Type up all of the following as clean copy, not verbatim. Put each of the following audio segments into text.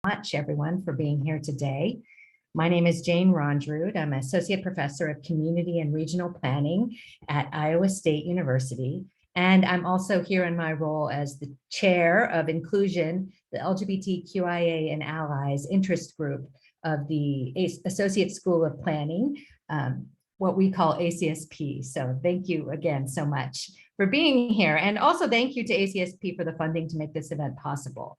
much, everyone, for being here today. My name is Jane Rondrud. I'm Associate Professor of Community and Regional Planning at Iowa State University. And I'm also here in my role as the Chair of Inclusion, the LGBTQIA and Allies Interest Group of the Associate School of Planning, what we call ACSP. So thank you again so much for being here. And also thank you to ACSP for the funding to make this event possible.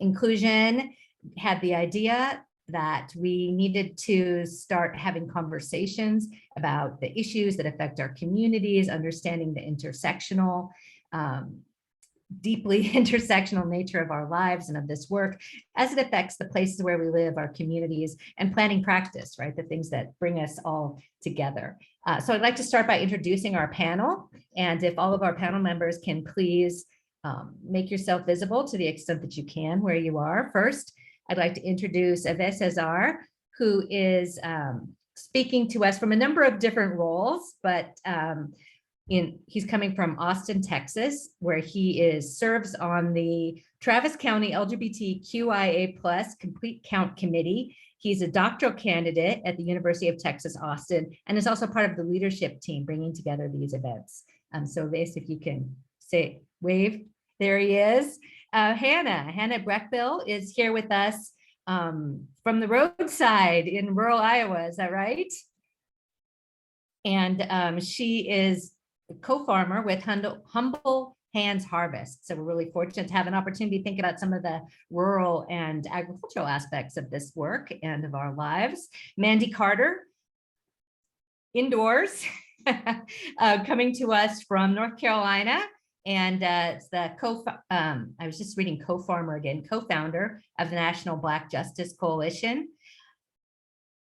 Inclusion had the idea that we needed to start having conversations about the issues that affect our communities, understanding the intersectional, deeply intersectional nature of our lives and of this work as it affects the places where we live, our communities, and planning practice, right? The things that bring us all together. So I'd like to start by introducing our panel. And if all of our panel members can please make yourself visible to the extent that you can where you are. First, I'd like to introduce Ave Cesar, who is speaking to us from a number of different roles, but he's coming from Austin, Texas, where he serves on the Travis County LGBTQIA+ Complete Count Committee. He's a doctoral candidate at the University of Texas, Austin, and is also part of the leadership team bringing together these events. So Ves, if you can say, wave, there he is. Hannah Breckbill is here with us from the roadside in rural Iowa, is that right? And she is a co-farmer with Humble Hands Harvest. So we're really fortunate to have an opportunity to think about some of the rural and agricultural aspects of this work and of our lives. Mandy Carter, indoors, coming to us from North Carolina. And it's the I was just reading co-farmer again, co-founder of the National Black Justice Coalition.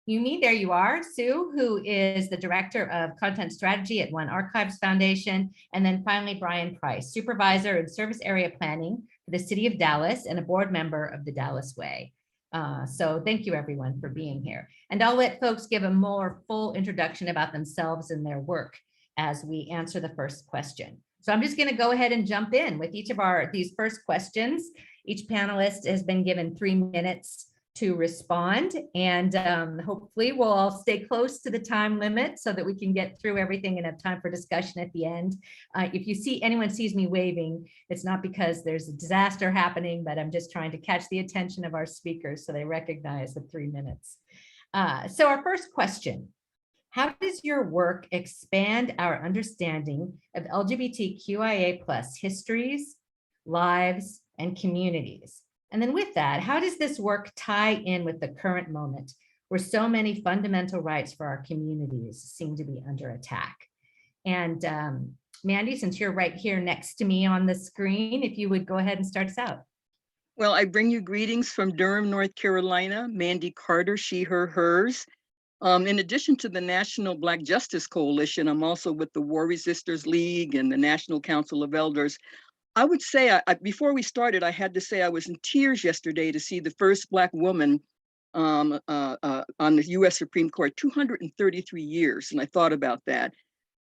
Yumi, there you are, Sue, who is the Director of Content Strategy at One Archives Foundation. And then finally, Brian Price, Supervisor in Service Area Planning for the City of Dallas and a board member of the Dallas Way. So thank you everyone for being here. And I'll let folks give a more full introduction about themselves and their work as we answer the first question. So I'm just going to go ahead and jump in with each of these first questions. Each panelist has been given 3 minutes to respond, and hopefully we'll all stay close to the time limit so that we can get through everything and have time for discussion at the end. If anyone sees me waving, it's not because there's a disaster happening, but I'm just trying to catch the attention of our speakers so they recognize the 3 minutes. So our first question. How does your work expand our understanding of LGBTQIA+ histories, lives, and communities? And then with that, how does this work tie in with the current moment where so many fundamental rights for our communities seem to be under attack? And Mandy, since you're right here next to me on the screen, if you would go ahead and start us out. Well, I bring you greetings from Durham, North Carolina. Mandy Carter, she, her, hers. In addition to the National Black Justice Coalition, I'm also with the War Resisters League and the National Council of Elders. I would say, before we started, I had to say I was in tears yesterday to see the first Black woman on the US Supreme Court, 233 years, and I thought about that.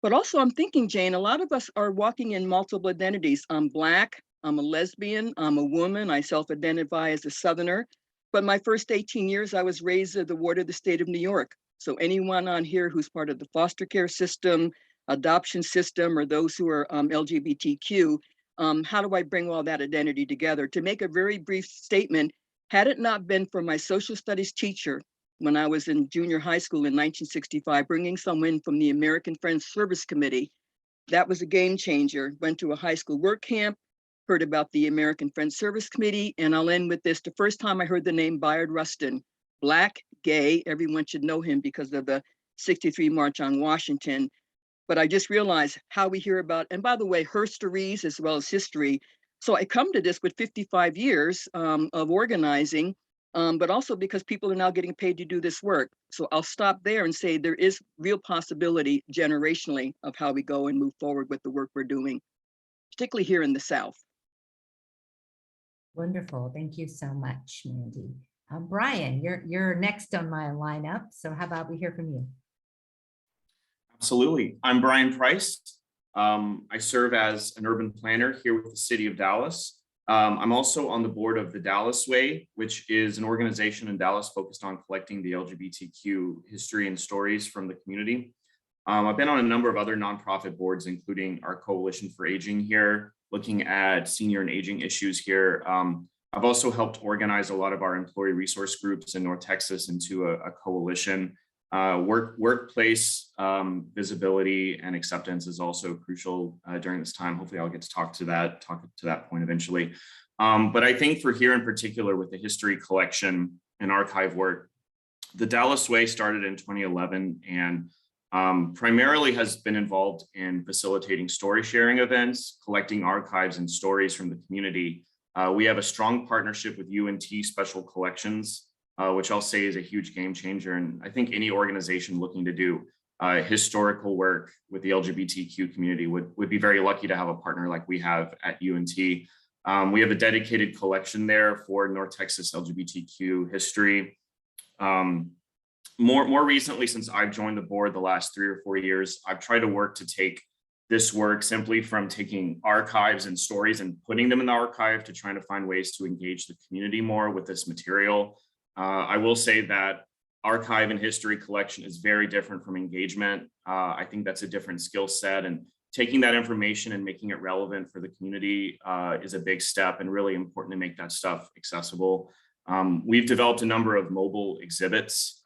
But also I'm thinking, Jane, a lot of us are walking in multiple identities. I'm Black, I'm a lesbian, I'm a woman, I self-identify as a Southerner. But my first 18 years, I was raised as the ward of the state of New York. So anyone on here who's part of the foster care system, adoption system, or those who are LGBTQ, how do I bring all that identity together? To make a very brief statement, had it not been for my social studies teacher when I was in junior high school in 1965, bringing someone from the American Friends Service Committee, that was a game changer. Went to a high school work camp, heard about the American Friends Service Committee, and I'll end with this. The first time I heard the name Bayard Rustin, Black, gay, everyone should know him because of the 63 March on Washington. But I just realized how we hear about, and by the way, herstories as well as history. So I come to this with 55 years of organizing, but also because people are now getting paid to do this work. So I'll stop there and say there is real possibility generationally of how we go and move forward with the work we're doing, particularly here in the South. Wonderful. Thank you so much, Mandy. Brian, you're next on my lineup. So how about we hear from you? Absolutely. I'm Brian Price. I serve as an urban planner here with the city of Dallas. I'm also on the board of the Dallas Way, which is an organization in Dallas focused on collecting the LGBTQ history and stories from the community. I've been on a number of other nonprofit boards, including our Coalition for Aging here, looking at senior and aging issues here. I've also helped organize a lot of our employee resource groups in North Texas into a coalition. Workplace visibility and acceptance is also crucial during this time. Hopefully I'll get to talk to that point eventually. But I think for here in particular with the history collection and archive work, the Dallas Way started in 2011 and primarily has been involved in facilitating story sharing events, collecting archives and stories from the community. We have a strong partnership with UNT Special Collections, which I'll say is a huge game changer. And I think any organization looking to do historical work with the LGBTQ community would be very lucky to have a partner like we have at UNT. We have a dedicated collection there for North Texas LGBTQ history. More recently, since I've joined the board the last 3 or 4 years, I've tried to work to take this work simply from taking archives and stories and putting them in the archive to trying to find ways to engage the community more with this material. I will say that archive and history collection is very different from engagement. I think that's a different skill set, and taking that information and making it relevant for the community is a big step and really important to make that stuff accessible. We've developed a number of mobile exhibits.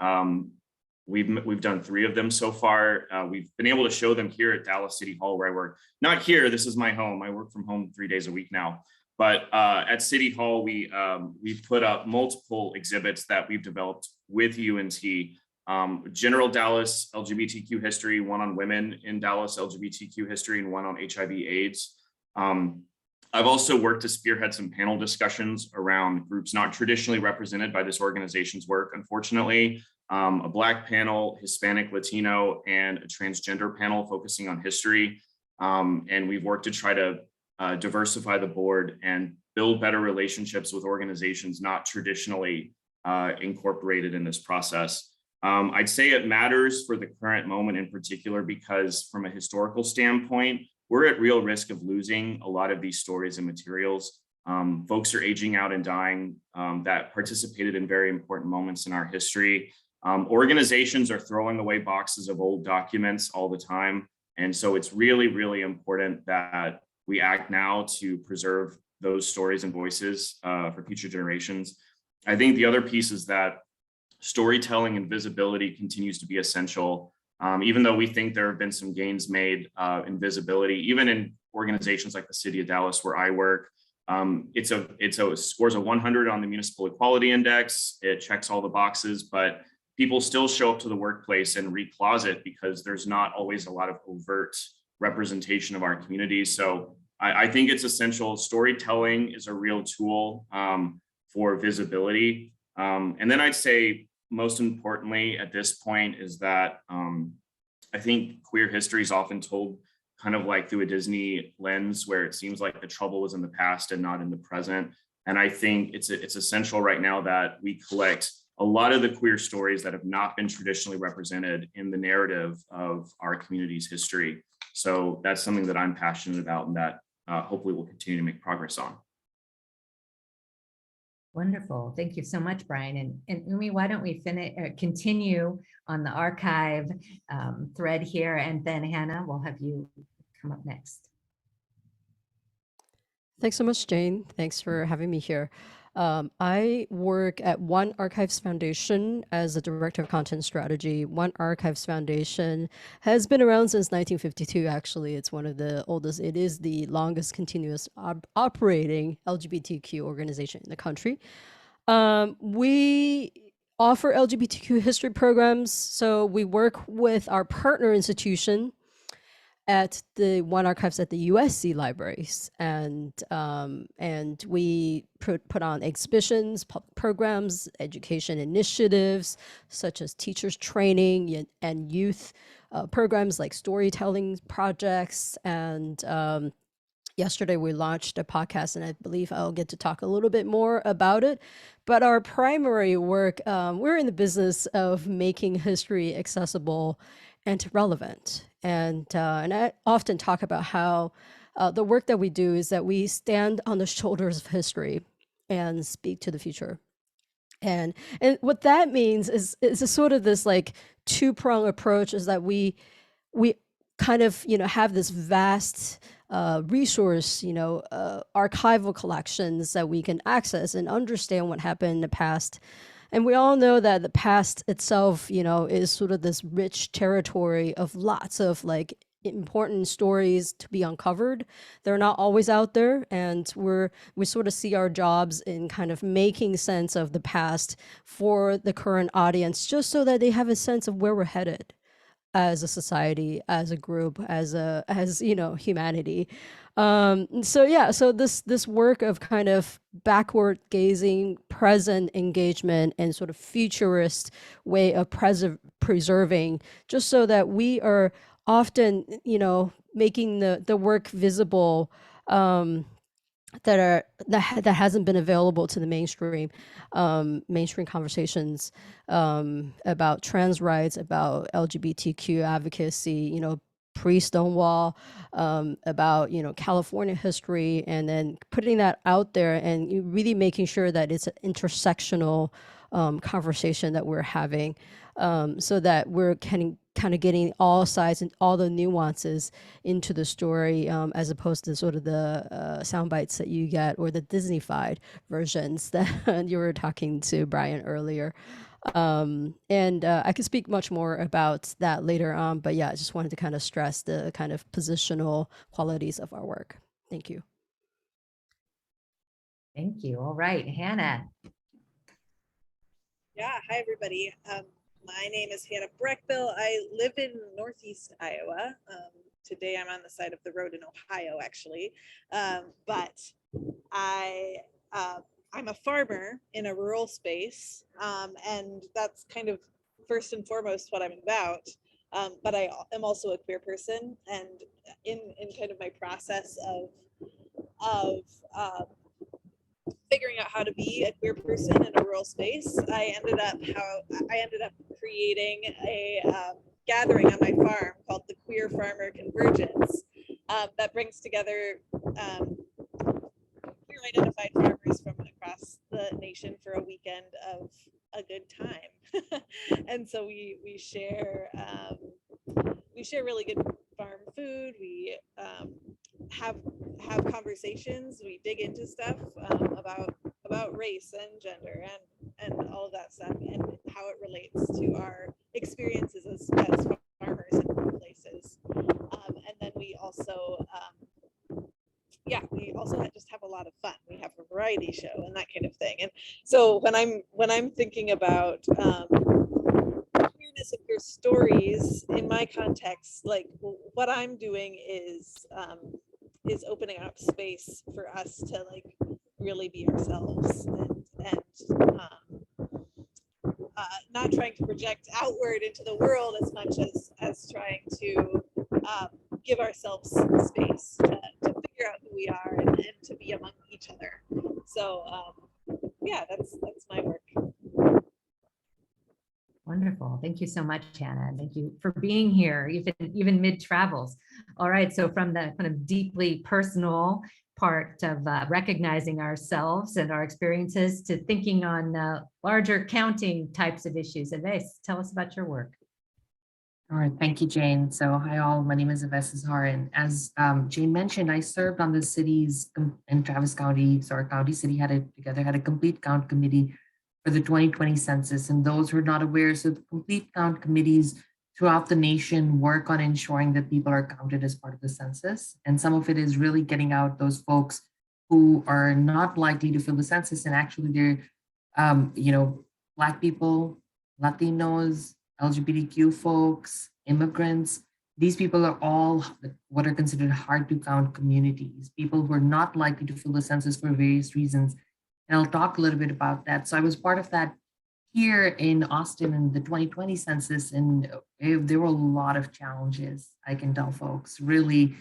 We've done 3 of them so far. We've been able to show them here at Dallas City Hall where I work. Not here, this is my home. I work from home 3 days a week now. But at City Hall, we've put up multiple exhibits that we've developed with UNT. General Dallas LGBTQ history, one on women in Dallas LGBTQ history, and one on HIV/AIDS. I've also worked to spearhead some panel discussions around groups not traditionally represented by this organization's work, unfortunately. A Black panel, Hispanic, Latino, and a transgender panel focusing on history. And we've worked to try to diversify the board and build better relationships with organizations not traditionally incorporated in this process. I'd say it matters for the current moment in particular because from a historical standpoint, we're at real risk of losing a lot of these stories and materials. Folks are aging out and dying that participated in very important moments in our history. Organizations are throwing away boxes of old documents all the time. And so it's really, really important that we act now to preserve those stories and voices for future generations. I think the other piece is that storytelling and visibility continues to be essential. Even though we think there have been some gains made in visibility, even in organizations like the City of Dallas where I work, it scores a 100 on the Municipal Equality Index. It checks all the boxes, but people still show up to the workplace and read closet because there's not always a lot of overt representation of our community. So I think it's essential. Storytelling is a real tool for visibility. And then I'd say most importantly at this point is that I think queer history is often told kind of like through a Disney lens where it seems like the trouble was in the past and not in the present. And I think it's essential right now that we collect a lot of the queer stories that have not been traditionally represented in the narrative of our community's history. So that's something that I'm passionate about and that hopefully we'll continue to make progress on. Wonderful. Thank you so much, Brian. And Umi, why don't we continue on the archive thread here, and then Hannah, we'll have you come up next. Thanks so much, Jane. Thanks for having me here. I work at One Archives Foundation as the Director of Content Strategy. One Archives Foundation has been around since 1952, actually. It's one of the oldest. It is the longest continuous operating LGBTQ organization in the country. We offer LGBTQ history programs. So we work with our partner institution at the One Archives at the USC libraries, and we put on exhibitions, public programs, education initiatives, such as teachers training and youth programs like storytelling projects. And yesterday we launched a podcast, and I believe I'll get to talk a little bit more about it. But our primary work, we're in the business of making history accessible and relevant. And I often talk about how the work that we do is that we stand on the shoulders of history and speak to the future. And what that means is a sort of this like two-pronged approach, is that we kind of, you know, have this vast resource, you know, archival collections that we can access and understand what happened in the past. And we all know that the past itself, you know, is sort of this rich territory of lots of like important stories to be uncovered. They're not always out there, and we sort of see our jobs in kind of making sense of the past for the current audience, just so that they have a sense of where we're headed as a society, as a group, as you know, humanity. So this work of kind of backward gazing, present engagement, and sort of futurist way of preserving, just so that we are often, you know, making the work visible, that hasn't been available to the mainstream conversations about trans rights, about LGBTQ advocacy, you know, pre-Stonewall, about, you know, California history, and then putting that out there and really making sure that it's an intersectional conversation that we're having, so that we're kind of getting all sides and all the nuances into the story, as opposed to sort of the sound bites that you get, or the Disney-fied versions that you were talking to Brian earlier. I could speak much more about that later on, but yeah, I just wanted to kind of stress the kind of positional qualities of our work. Thank you. Thank you. All right, Hannah. Yeah, hi everybody. My name is Hannah Breckbill. I live in Northeast Iowa. Today I'm on the side of the road in Ohio, actually. But I'm a farmer in a rural space, and that's kind of first and foremost what I'm about. But I am also a queer person, and in kind of my process of figuring out how to be a queer person in a rural space, I ended up creating a gathering on my farm called the Queer Farmer Convergence, that brings together queer identified farmers from across the nation for a weekend of a good time. And so we share really good farm food. We have conversations. We dig into stuff about race and gender and all of that stuff, and how it relates to our experiences as farmers in rural places. And then we also just have a lot of fun. We have a variety show and that kind of thing. And so when I'm thinking about queerness and queer stories in my context, like what I'm doing is opening up space for us to like really be ourselves, and not trying to project outward into the world as much as trying to give ourselves space to figure out who we are and to be among each other. So yeah, that's my work. Wonderful. Thank you so much, Hannah. Thank you for being here, even mid-travels. All right, so from the kind of deeply personal part of recognizing ourselves and our experiences to thinking on larger counting types of issues. Yves, tell us about your work. All right, thank you, Jane. So hi all, my name is Yves Izhar, and as Jane mentioned, I served on the cities in Travis County. So our county city had a complete count committee for the 2020 census. And those who are not aware, so the complete count committees throughout the nation work on ensuring that people are counted as part of the census. And some of it is really getting out those folks who are not likely to fill the census, and actually they're, Black people, Latinos, LGBTQ folks, immigrants. These people are all what are considered hard to count communities, people who are not likely to fill the census for various reasons. And I'll talk a little bit about that. So I was part of that here in Austin in the 2020 census, and there were a lot of challenges, I can tell folks. Really,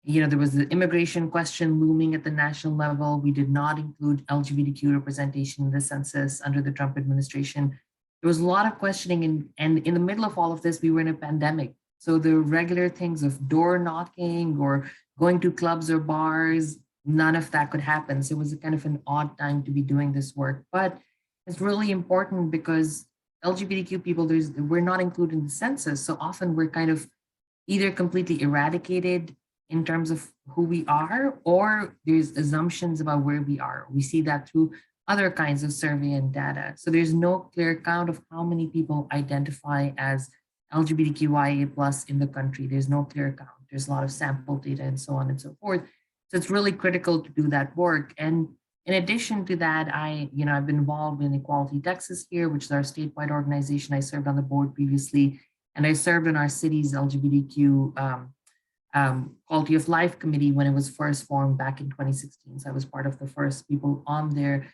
there was the immigration question looming at the national level. We did not include LGBTQ representation in the census under the Trump administration. There was a lot of questioning, and in the middle of all of this, we were in a pandemic. So the regular things of door knocking or going to clubs or bars, none of that could happen. So it was a kind of an odd time to be doing this work. But it's really important because LGBTQ people, we're not included in the census. So often we're kind of either completely eradicated in terms of who we are, or there's assumptions about where we are. We see that through other kinds of survey and data. So there's no clear count of how many people identify as LGBTQIA plus in the country. There's no clear count. There's a lot of sample data and so on and so forth. So it's really critical to do that work. And in addition to that, I've been involved in Equality Texas here, which is our statewide organization. I served on the board previously, and I served in our city's LGBTQ Quality of Life Committee when it was first formed back in 2016. So I was part of the first people on there.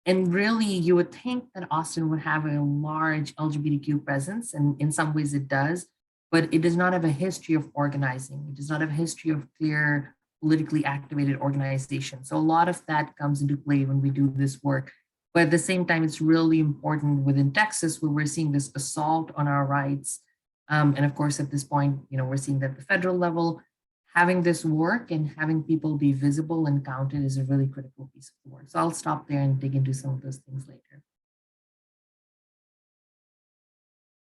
And really, you would think that Austin would have a large LGBTQ presence, and in some ways it does, but it does not have a history of organizing. It does not have a history of clear, politically activated organization. So a lot of that comes into play when we do this work. But at the same time, it's really important within Texas, where we're seeing this assault on our rights. And of course, at this point, we're seeing that at the federal level, having this work and having people be visible and counted is a really critical piece of the work. So I'll stop there and dig into some of those things later.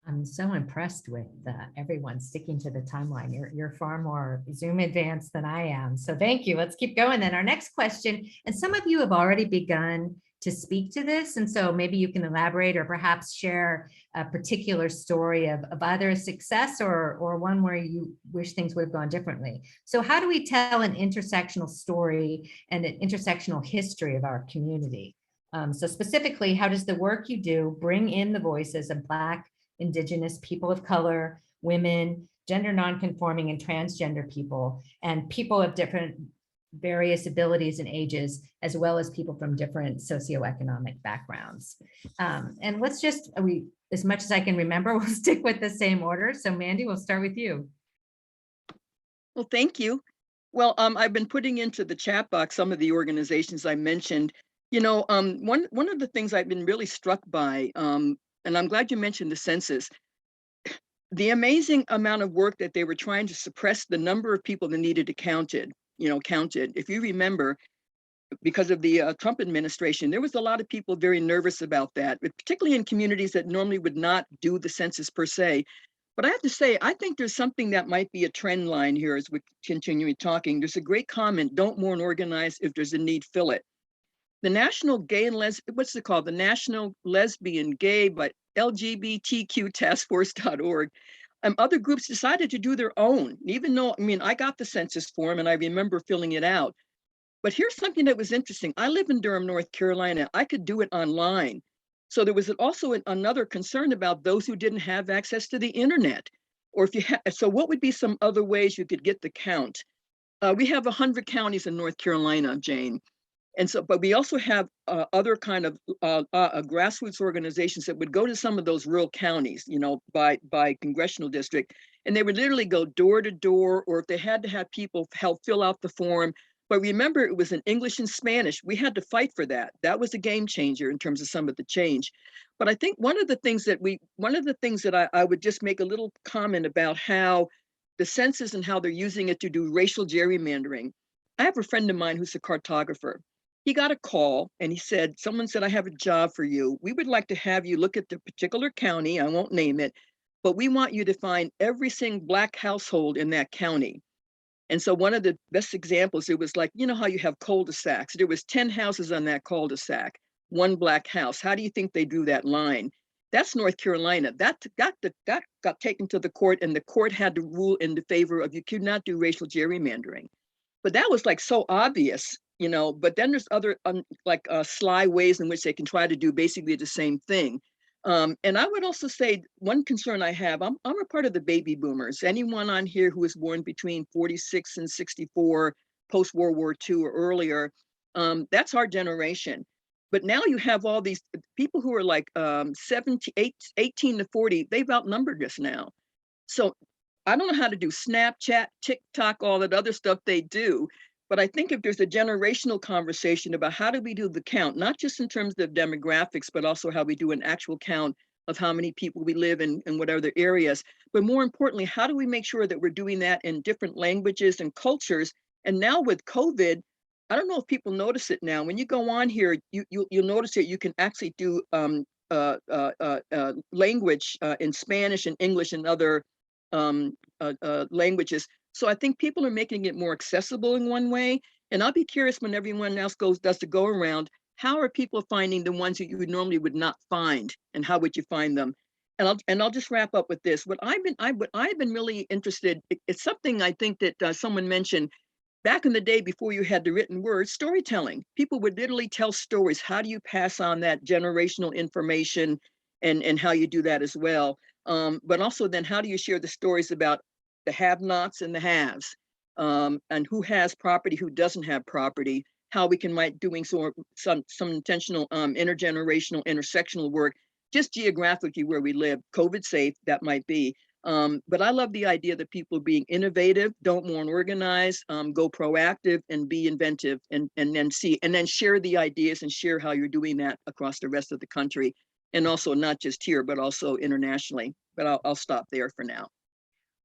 I'm so impressed with everyone sticking to the timeline. You're far more Zoom advanced than I am. So thank you. Let's keep going then. Our next question, and some of you have already begun to speak to this, and so maybe you can elaborate or perhaps share a particular story of either a success or one where you wish things would have gone differently. So how do we tell an intersectional story and an intersectional history of our community? So specifically, how does the work you do bring in the voices of Black, Indigenous, people of color, women, gender nonconforming and transgender people, and people of different various abilities and ages, as well as people from different socioeconomic backgrounds? And let's just, as much as I can remember, we'll stick with the same order. So Mandy, we'll start with you. Well, thank you. Well, I've been putting into the chat box some of the organizations I mentioned. One of the things I've been really struck by, and I'm glad you mentioned the census, the amazing amount of work that they were trying to suppress the number of people that needed to counted. If you remember, because of the Trump administration, there was a lot of people very nervous about that, but particularly in communities that normally would not do the census per se. But I have to say, I think there's something that might be a trend line here as we continue talking. There's a great comment: don't mourn, organize. If there's a need, fill it. The National Gay and what's it called? The National Lesbian, Gay, but LGBTQ Taskforce.org. Other groups decided to do their own, even though, I got the census form and I remember filling it out. But here's something that was interesting. I live in Durham, North Carolina. I could do it online. So there was also another concern about those who didn't have access to the internet. Or if you so what would be some other ways you could get the count? We have 100 counties in North Carolina, Jane. And so, but we also have other kind of grassroots organizations that would go to some of those rural counties, by congressional district, and they would literally go door to door, or if they had to have people help fill out the form. But remember, it was in English and Spanish. We had to fight for that. That was a game changer in terms of some of the change. But I think one of the things that I would just make a little comment about how the census and how they're using it to do racial gerrymandering. I have a friend of mine who's a cartographer. He got a call and he said, someone said, I have a job for you. We would like to have you look at the particular county. I won't name it, but we want you to find every single Black household in that county. And so one of the best examples, it was like, how you have cul-de-sacs. There was 10 houses on that cul-de-sac, one Black house. How do you think they drew that line? That's North Carolina. That got taken to the court, and the court had to rule in the favor of you could not do racial gerrymandering. But that was like so obvious. But then there's other sly ways in which they can try to do basically the same thing. And I would also say one concern I have, I'm a part of the baby boomers. Anyone on here who was born between 46 and 64, post-World War II or earlier, that's our generation. But now you have all these people who are like 18 to 40, they've outnumbered us now. So I don't know how to do Snapchat, TikTok, all that other stuff they do. But I think if there's a generational conversation about how do we do the count, not just in terms of demographics, but also how we do an actual count of how many people we live in whatever areas. But more importantly, how do we make sure that we're doing that in different languages and cultures And now with COVID, I don't know if people notice it now. When you go on here, you'll notice that you can actually do language in Spanish and English and other languages. So I think people are making it more accessible in one way. And I'll be curious when everyone else does the go around, how are people finding the ones that you normally would not find, and how would you find them? And I'll just wrap up with this. What I've been really interested. It's something I think that someone mentioned. Back in the day, before you had the written word, storytelling. People would literally tell stories. How do you pass on that generational information, and how you do that as well? But also then, how do you share the stories about the have-nots and the haves, and who has property, who doesn't have property? How we can doing some intentional intergenerational, intersectional work, just geographically where we live, COVID safe, that might be. But I love the idea that people being innovative, don't mourn, organize, go proactive and be inventive, and then share the ideas and share how you're doing that across the rest of the country. And also not just here, but also internationally. But I'll stop there for now.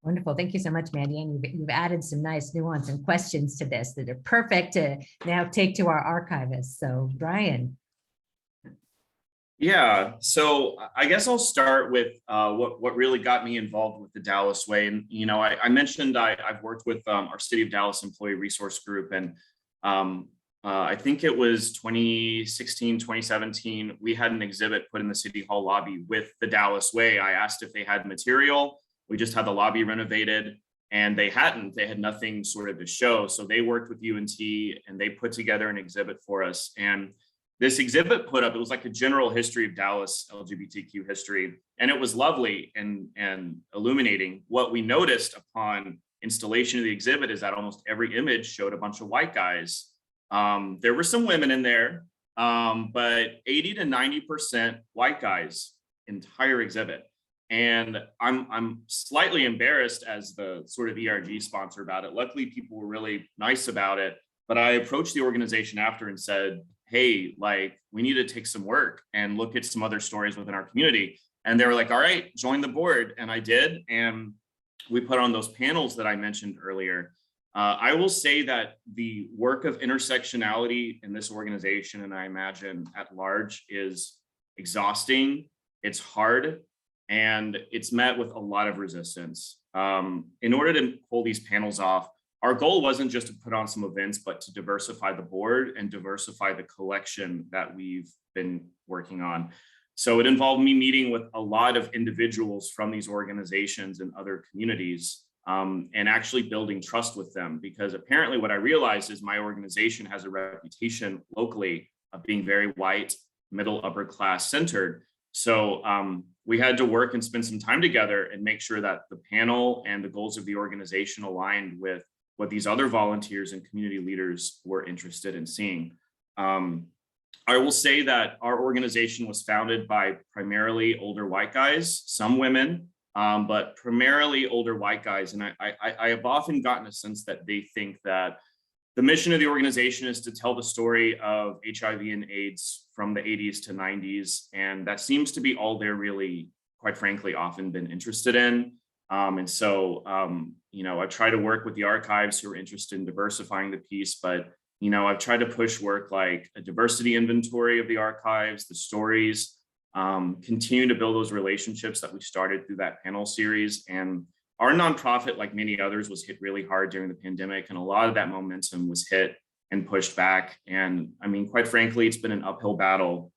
Wonderful. Thank you so much, Mandy. And you've added some nice nuance and questions to this that are perfect to now take to our archivists. So Brian. Yeah, so I guess I'll start with what really got me involved with the Dallas Way. And, I mentioned I've worked with our City of Dallas Employee Resource Group, and I think it was 2016, 2017, we had an exhibit put in the City Hall lobby with the Dallas Way. I asked if they had material. We just had the lobby renovated, and they hadn't. They had nothing sort of to show. So they worked with UNT, and they put together an exhibit for us. And this exhibit it was like a general history of Dallas LGBTQ history, and it was lovely and illuminating. What we noticed upon installation of the exhibit is that almost every image showed a bunch of white guys. There were some women in there, but 80 to 90% white guys, entire exhibit. And I'm slightly embarrassed as the sort of ERG sponsor about it. Luckily, people were really nice about it, but I approached the organization after and said, hey, we need to take some work and look at some other stories within our community. And they were like, all right, join the board. And I did. And we put on those panels that I mentioned earlier. I will say that the work of intersectionality in this organization, and I imagine at large, is exhausting. It's hard, and it's met with a lot of resistance. In order to pull these panels off, our goal wasn't just to put on some events, but to diversify the board and diversify the collection that we've been working on. So it involved me meeting with a lot of individuals from these organizations and other communities, and actually building trust with them, because apparently what I realized is my organization has a reputation locally of being very white, middle, upper class centered. So we had to work and spend some time together and make sure that the panel and the goals of the organization aligned with what these other volunteers and community leaders were interested in seeing. I will say that our organization was founded by primarily older white guys, some women, but primarily older white guys. And I have often gotten a sense that they think that the mission of the organization is to tell the story of HIV and AIDS from the 80s to 90s. And that seems to be all they're really, quite frankly, often been interested in. And so, I try to work with the archives who are interested in diversifying the piece, but, I've tried to push work like a diversity inventory of the archives, the stories, continue to build those relationships that we started through that panel series. And our nonprofit, like many others, was hit really hard during the pandemic, and a lot of that momentum was hit and pushed back. And I mean, quite frankly, it's been an uphill battle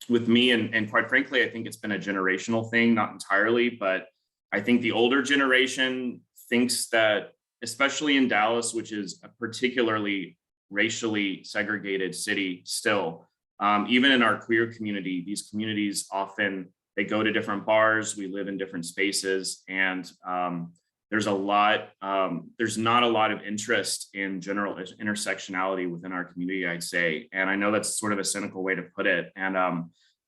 with me. And quite frankly, I think it's been a generational thing, not entirely, but I think the older generation thinks that, especially in Dallas, which is a particularly racially segregated city still, even in our queer community, these communities often, they go to different bars, we live in different spaces, and there's not a lot of interest in general intersectionality within our community, I'd say. And I know that's sort of a cynical way to put it. And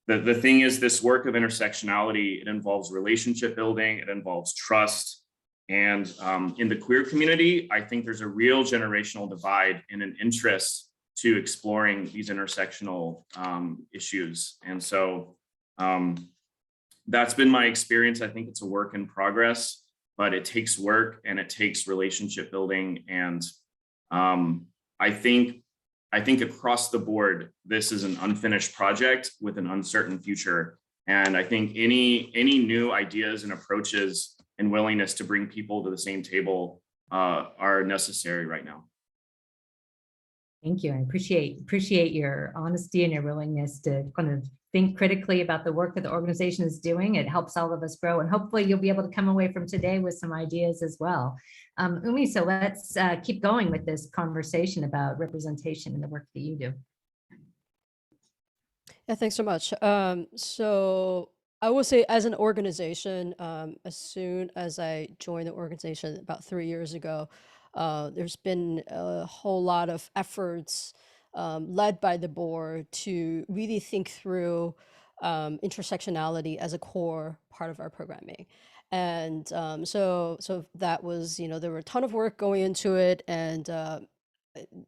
the thing is, this work of intersectionality, it involves relationship building, it involves trust. And in the queer community, I think there's a real generational divide and an interest to exploring these intersectional issues. And so that's been my experience. I think it's a work in progress, but it takes work and it takes relationship building. And I think across the board, this is an unfinished project with an uncertain future. And I think any new ideas and approaches and willingness to bring people to the same table are necessary right now. Thank you. I appreciate your honesty and your willingness to kind of think critically about the work that the organization is doing. It helps all of us grow, and hopefully you'll be able to come away from today with some ideas as well. Umi, so let's keep going with this conversation about representation in the work that you do. Yeah, thanks so much. So I will say, as an organization, as soon as I joined the organization about 3 years ago, there's been a whole lot of efforts led by the board to really think through intersectionality as a core part of our programming. And so that was, there were a ton of work going into it, and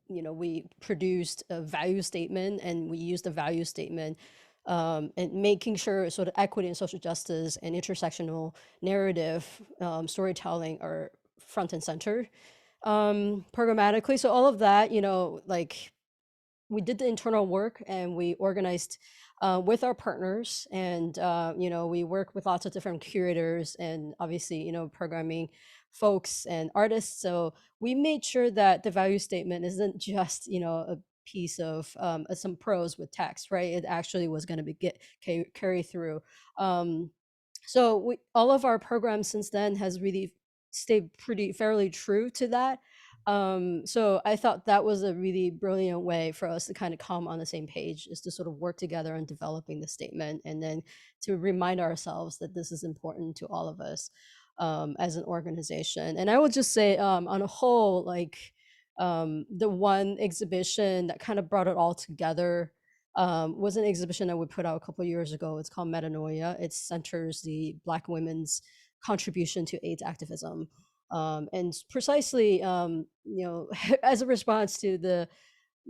we produced a value statement, and we used the value statement and making sure sort of equity and social justice and intersectional narrative storytelling are front and center programmatically. So all of that, like, we did the internal work, and we organized with our partners, and we work with lots of different curators and obviously programming folks and artists. So we made sure that the value statement isn't just a piece of some prose with text, right? It actually was going to be carry through. So all of our programs since then has really stayed fairly true to that. So I thought that was a really brilliant way for us to kind of come on the same page, is to sort of work together on developing the statement, and then to remind ourselves that this is important to all of us as an organization. And I would just say, on a whole, like, the one exhibition that kind of brought it all together was an exhibition that we put out a couple of years ago. It's called Metanoia. It centers the Black women's contribution to AIDS activism. And precisely, as a response to the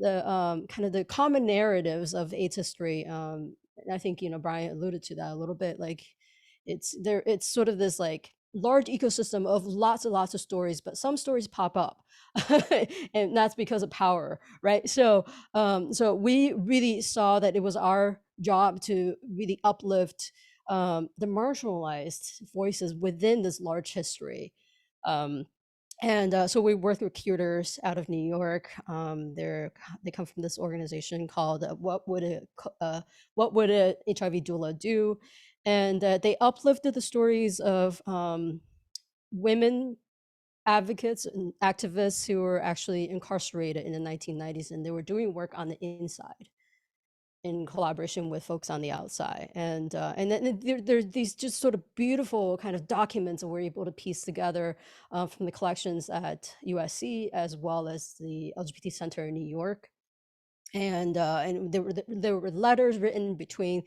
kind of the common narratives of AIDS history. And I think, Brian alluded to that a little bit. Like, it's sort of this like large ecosystem of lots and lots of stories, but some stories pop up, and that's because of power, right? So, so we really saw that it was our job to really uplift the marginalized voices within this large history. And so we work with curators out of New York. They come from this organization called What Would a HIV Doula Do? And they uplifted the stories of women advocates and activists who were actually incarcerated in the 1990s, and they were doing work on the inside in collaboration with folks on the outside. And then there's these just sort of beautiful kind of documents that we're able to piece together from the collections at USC, as well as the LGBT Center in New York. And there were letters written between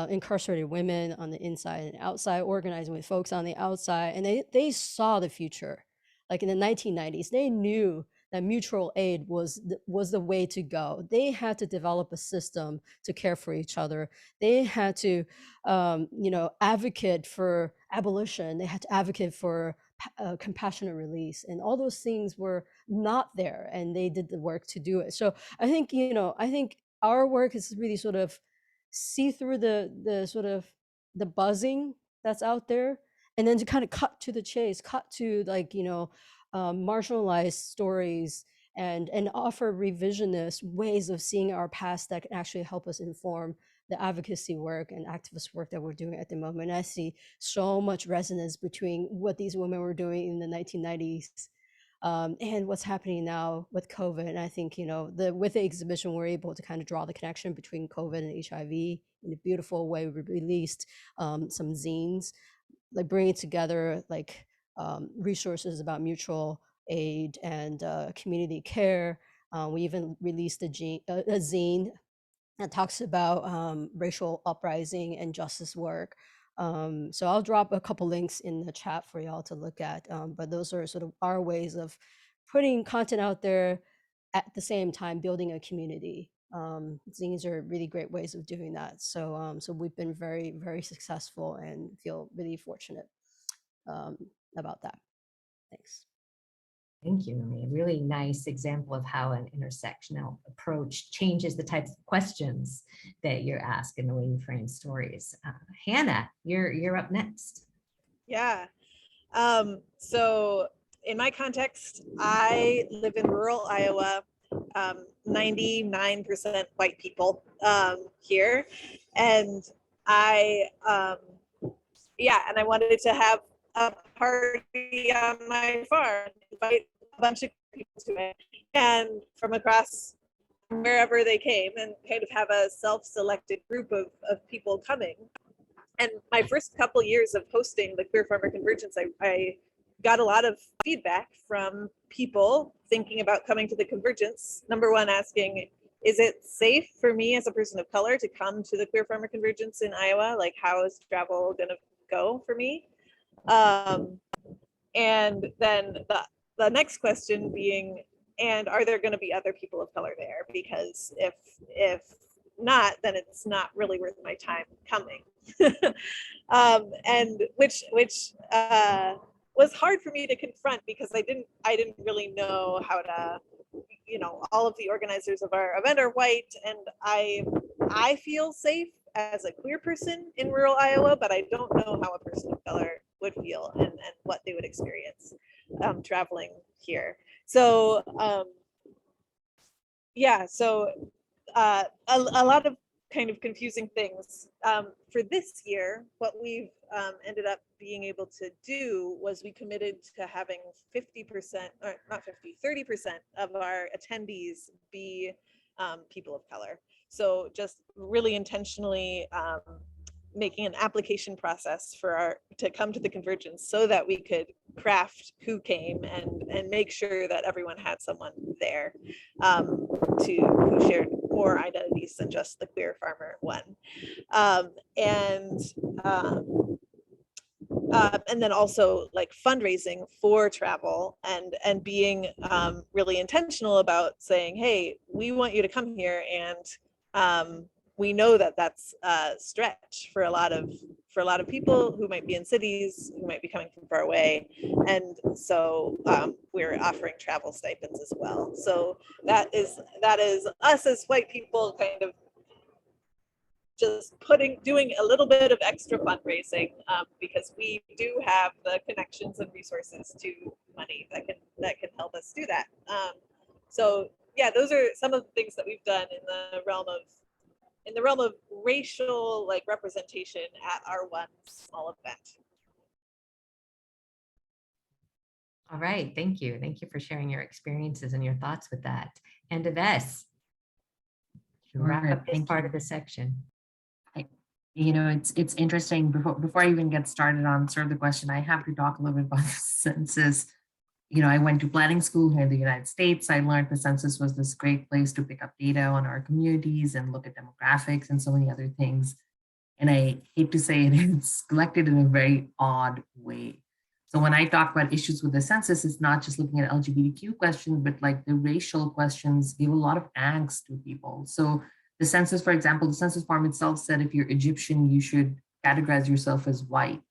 incarcerated women on the inside and outside, organizing with folks on the outside, and they saw the future. Like in the 1990s, they knew that mutual aid was the way to go. They had to develop a system to care for each other. They had to, advocate for abolition. They had to advocate for compassionate release, and all those things were not there, and they did the work to do it. So I think, I think our work is really sort of see through the sort of the buzzing that's out there, and then to kind of cut to the chase, cut to like, marginalized stories, and offer revisionist ways of seeing our past that can actually help us inform the advocacy work and activist work that we're doing at the moment. And I see so much resonance between what these women were doing in the 1990s and what's happening now with COVID. And I think, with the exhibition, we're able to kind of draw the connection between COVID and HIV in a beautiful way. We released some zines, like bringing together like resources about mutual aid and community care. We even released a zine that talks about racial uprising and justice work. So I'll drop a couple links in the chat for y'all to look at. But those are sort of our ways of putting content out there at the same time building a community. Zines are really great ways of doing that. So so we've been very, very successful and feel really fortunate about that. Thanks. Thank you, Marie. A really nice example of how an intersectional approach changes the types of questions that you're asked and the way you frame stories. Hannah, you're up next. Yeah. So in my context, I live in rural Iowa, 99% white people here. And I, and I wanted to have a party on my farm, invite a bunch of people to it, and from across wherever they came, and kind of have a self-selected group of people coming. And my first couple years of hosting the Queer Farmer Convergence, I got a lot of feedback from people thinking about coming to the convergence. Number one, asking, is it safe for me as a person of color to come to the Queer Farmer Convergence in Iowa? Like, how is travel gonna go for me? And then the next question being, and are there gonna be other people of color there? Because if not, then it's not really worth my time coming. And which was hard for me to confront, because I didn't really know how to, all of the organizers of our event are white, and I feel safe as a queer person in rural Iowa, but I don't know how a person of color would feel and what they would experience traveling here. So a lot of kind of confusing things. For this year, what we've ended up being able to do was we committed to having 50%, or not 50, 30% of our attendees be people of color. So just really intentionally making an application process to come to the convergence, so that we could craft who came and make sure that everyone had someone there who shared more identities than just the queer farmer one. And then also like fundraising for travel and being really intentional about saying, hey, we want you to come here, and we know that that's a stretch for a lot of people who might be in cities, who might be coming from far away, and so we're offering travel stipends as well. So that is us as white people kind of just doing a little bit of extra fundraising, because we do have the connections and resources to money that can help us do that. So yeah, those are some of the things that we've done in the realm of racial like representation at our one small event. All right, thank you. Thank you for sharing your experiences and your thoughts with that. And Yves, to wrap up this part of the section. It's interesting. Before I even get started on sort of the question, I have to talk a little bit about the census. I went to planning school here in the United States. I learned the census was this great place to pick up data on our communities and look at demographics and so many other things. And I hate to say it, it's collected in a very odd way. So when I talk about issues with the census, it's not just looking at LGBTQ questions, but like the racial questions give a lot of angst to people. So the census, for example, the census form itself said if you're Egyptian, you should categorize yourself as white,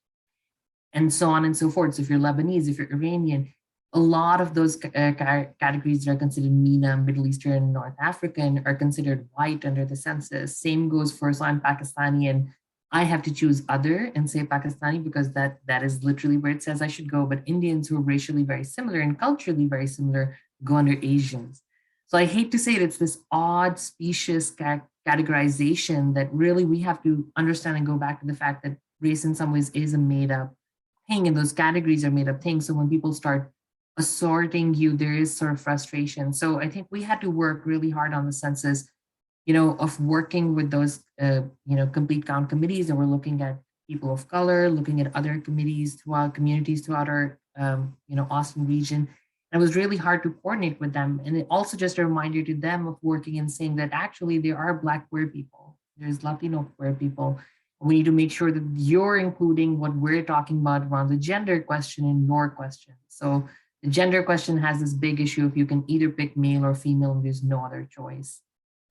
and so on and so forth. So if you're Lebanese, if you're Iranian, a lot of those categories that are considered MENA, Middle Eastern, North African, are considered white under the census. Same goes for, so I'm Pakistani, and I have to choose other and say Pakistani because that is literally where it says I should go. But Indians who are racially very similar and culturally very similar go under Asians. So I hate to say it, it's this odd specious categorization that really we have to understand and go back to the fact that race in some ways is a made up thing, and those categories are made up things. So when people start assorting you, there is sort of frustration. So I think we had to work really hard on the census, of working with those, complete count committees, and we're looking at people of color, looking at other committees communities throughout our, Austin region. And it was really hard to coordinate with them. And it also just a reminder to them of working and saying that actually there are Black queer people, there's Latino queer people. We need to make sure that you're including what we're talking about around the gender question in your question. So the gender question has this big issue if you can either pick male or female and there's no other choice.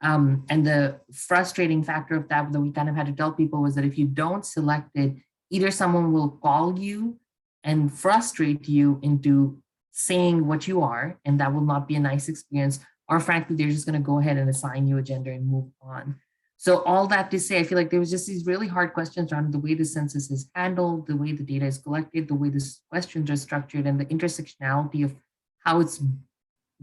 And the frustrating factor of that we kind of had to tell people was that if you don't select it, either someone will call you and frustrate you into saying what you are, and that will not be a nice experience, or frankly, they're just going to go ahead and assign you a gender and move on. So all that to say, I feel like there was just these really hard questions around the way the census is handled, the way the data is collected, the way the questions are structured, and the intersectionality of how it's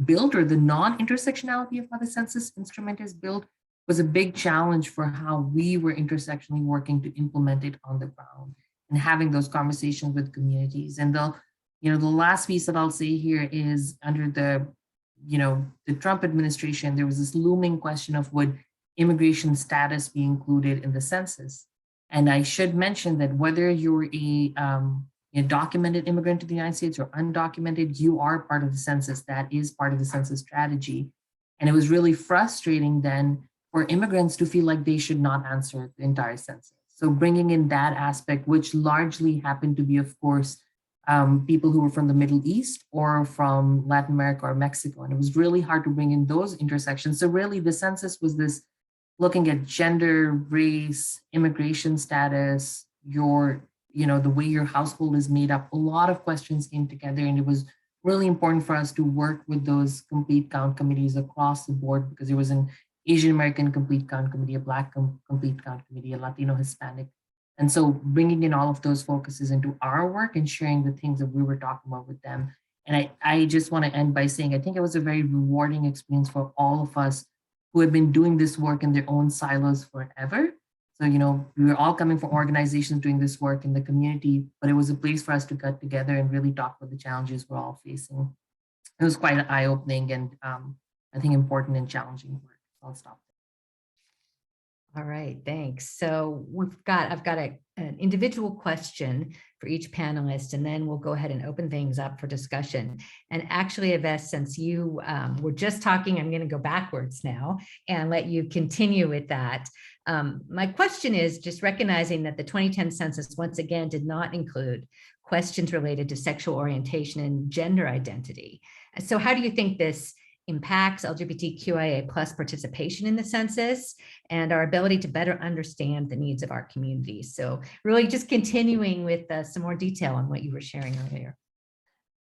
built, or the non-intersectionality of how the census instrument is built, was a big challenge for how we were intersectionally working to implement it on the ground and having those conversations with communities. And the last piece that I'll say here is under the Trump administration, there was this looming question of would immigration status be included in the census. And I should mention that whether you're a documented immigrant to the United States or undocumented, you are part of the census. That is part of the census strategy. And it was really frustrating then for immigrants to feel like they should not answer the entire census. So bringing in that aspect, which largely happened to be, of course, people who were from the Middle East or from Latin America or Mexico. And it was really hard to bring in those intersections. So really the census was this looking at gender, race, immigration status, the way your household is made up. A lot of questions came together, and it was really important for us to work with those complete count committees across the board, because there was an Asian American complete count committee, a Black complete count committee, a Latino Hispanic. And so bringing in all of those focuses into our work and sharing the things that we were talking about with them. And I just want to end by saying, I think it was a very rewarding experience for all of us who have been doing this work in their own silos forever. So, we were all coming from organizations doing this work in the community, but it was a place for us to get together and really talk about the challenges we're all facing. It was quite eye-opening and I think important and challenging work. I'll stop there. All right, thanks. So I've got an individual question for each panelist, and then we'll go ahead and open things up for discussion. And actually, Yves, since you were just talking, I'm going to go backwards now and let you continue with that. My question is just recognizing that the 2010 census once again did not include questions related to sexual orientation and gender identity. So how do you think this impacts LGBTQIA+ participation in the census and our ability to better understand the needs of our communities? So really just continuing with some more detail on what you were sharing earlier.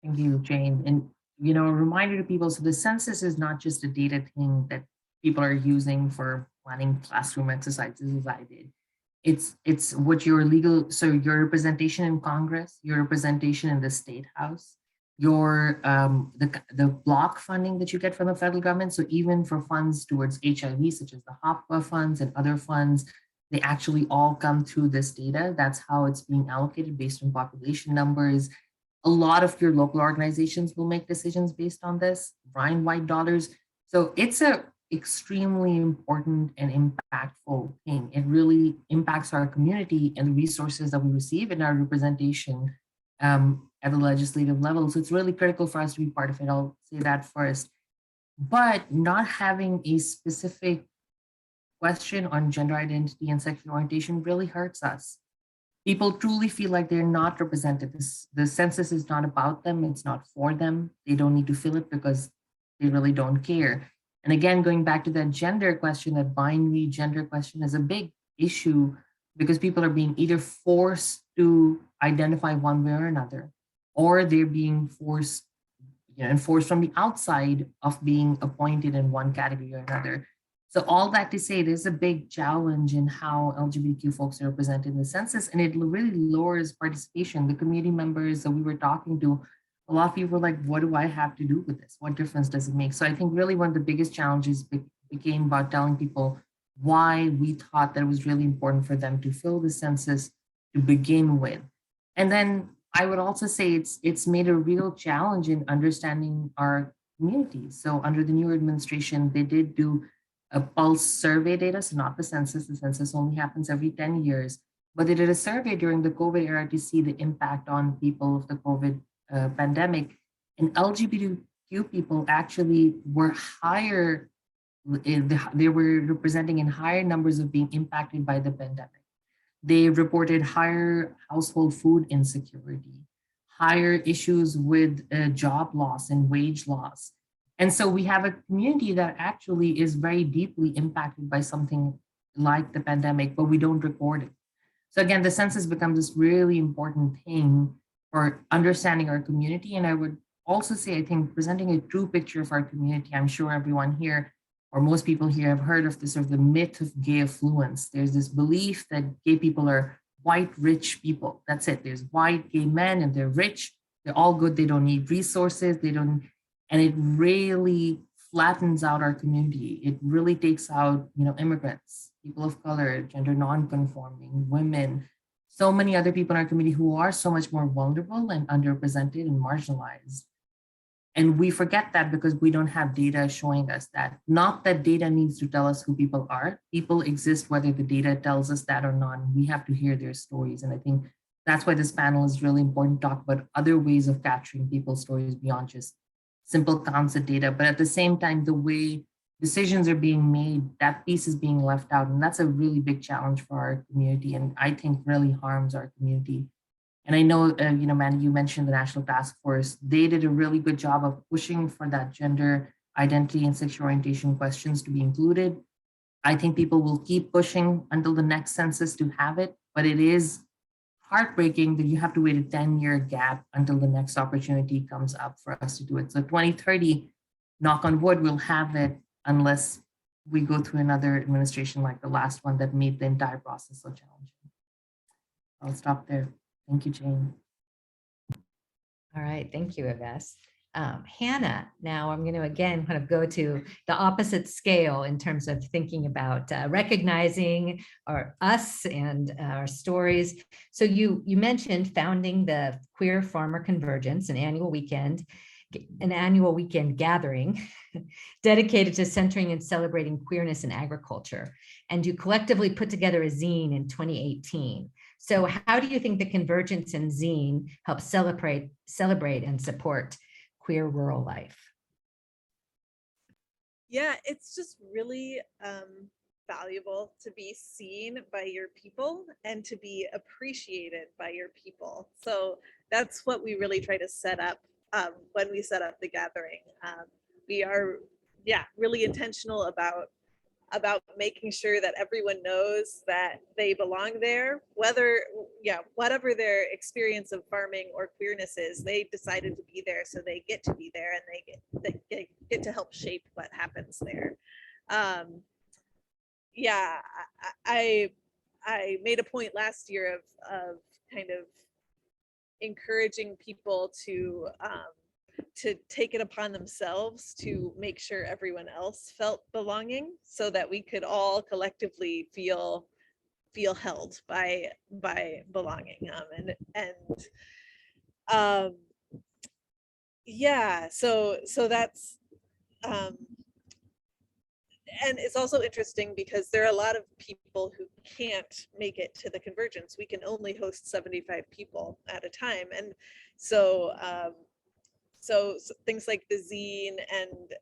Thank you, Jane. And, a reminder to people, so the census is not just a data thing that people are using for planning classroom exercises as I did. It's what your your representation in Congress, your representation in the State House, your the block funding that you get from the federal government. So even for funds towards HIV, such as the HOPWA funds and other funds, they actually all come through this data. That's how it's being allocated based on population numbers. A lot of your local organizations will make decisions based on this, Ryan-wide dollars. So it's a extremely important and impactful thing. It really impacts our community and the resources that we receive in our representation at the legislative level. So it's really critical for us to be part of it. I'll say that first. But not having a specific question on gender identity and sexual orientation really hurts us. People truly feel like they're not represented. The census is not about them. It's not for them. They don't need to fill it because they really don't care. And again, going back to that gender question, that binary gender question is a big issue because people are being either forced to identify one way or another, or they're being forced, enforced from the outside of being appointed in one category or another. So all that to say, there's a big challenge in how LGBTQ folks are represented in the census, and it really lowers participation. The community members that we were talking to, a lot of people were like, what do I have to do with this? What difference does it make? So I think really one of the biggest challenges became about telling people why we thought that it was really important for them to fill the census to begin with. And then I would also say it's made a real challenge in understanding our communities. So under the new administration, they did do a pulse survey data, so not the census. The census only happens every 10 years, but they did a survey during the COVID era to see the impact on people of the COVID pandemic. And LGBTQ people actually were higher, they were representing in higher numbers of being impacted by the pandemic. They reported higher household food insecurity, higher issues with job loss and wage loss. And so we have a community that actually is very deeply impacted by something like the pandemic, but we don't record it. So again, the census becomes this really important thing for understanding our community. And I would also say, I think, presenting a true picture of our community. I'm sure everyone here, or most people here, have heard of this sort of the myth of gay affluence. There's this belief that gay people are white, rich people. That's it. There's white gay men and they're rich. They're all good. They don't need resources. They don't, and it really flattens out our community. It really takes out, immigrants, people of color, gender non-conforming, women, so many other people in our community who are so much more vulnerable and underrepresented and marginalized. And we forget that because we don't have data showing us that. Not that data needs to tell us who people are. People exist whether the data tells us that or not. We have to hear their stories. And I think that's why this panel is really important to talk about other ways of capturing people's stories beyond just simple counts of data. But at the same time, the way decisions are being made, that piece is being left out. And that's a really big challenge for our community, and I think really harms our community. And I know, Mandy, you mentioned the National Task Force. They did a really good job of pushing for that gender identity and sexual orientation questions to be included. I think people will keep pushing until the next census to have it, but it is heartbreaking that you have to wait a 10-year gap until the next opportunity comes up for us to do it. So 2030, knock on wood, we'll have it unless we go through another administration like the last one that made the entire process so challenging. I'll stop there. Thank you, Jane. All right, thank you, Yves. Hannah, now I'm going to again kind of go to the opposite scale in terms of thinking about recognizing us and our stories. So you mentioned founding the Queer Farmer Convergence, an annual weekend gathering dedicated to centering and celebrating queerness in agriculture. And you collectively put together a zine in 2018. So how do you think the Convergence and zine help celebrate and support queer rural life? Yeah, it's just really valuable to be seen by your people and to be appreciated by your people. So that's what we really try to set up when we set up the gathering. We are, really intentional about making sure that everyone knows that they belong there, whatever their experience of farming or queerness is, they decided to be there, so they get to be there and they get to help shape what happens there. I made a point last year of kind of encouraging people to take it upon themselves to make sure everyone else felt belonging, so that we could all collectively feel held by belonging. So that's and it's also interesting because there are a lot of people who can't make it to the Convergence. We can only host 75 people at a time, and so things like the zine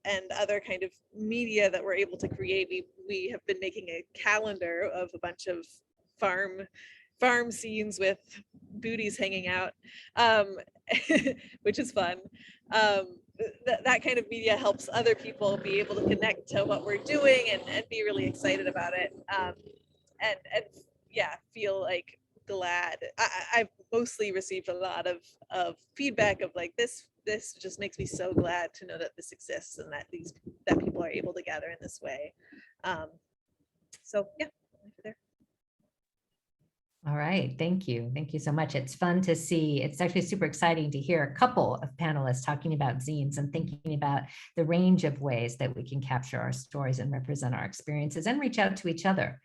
and other kind of media that we're able to create, we have been making a calendar of a bunch of farm scenes with booties hanging out, which is fun. That kind of media helps other people be able to connect to what we're doing and be really excited about it, and feel like glad. I've mostly received a lot of feedback of like, this just makes me so glad to know that this exists and that people are able to gather in this way. There. All right, thank you. Thank you so much. It's fun to see. It's actually super exciting to hear a couple of panelists talking about zines and thinking about the range of ways that we can capture our stories and represent our experiences and reach out to each other.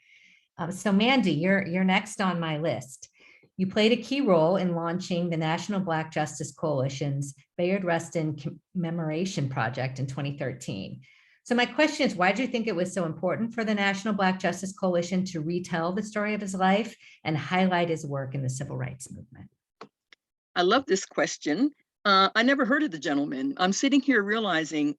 So Mandy, you're next on my list. You played a key role in launching the National Black Justice Coalition's Bayard Rustin Commemoration Project in 2013. So my question is, why do you think it was so important for the National Black Justice Coalition to retell the story of his life and highlight his work in the civil rights movement? I love this question. I never heard of the gentleman. I'm sitting here realizing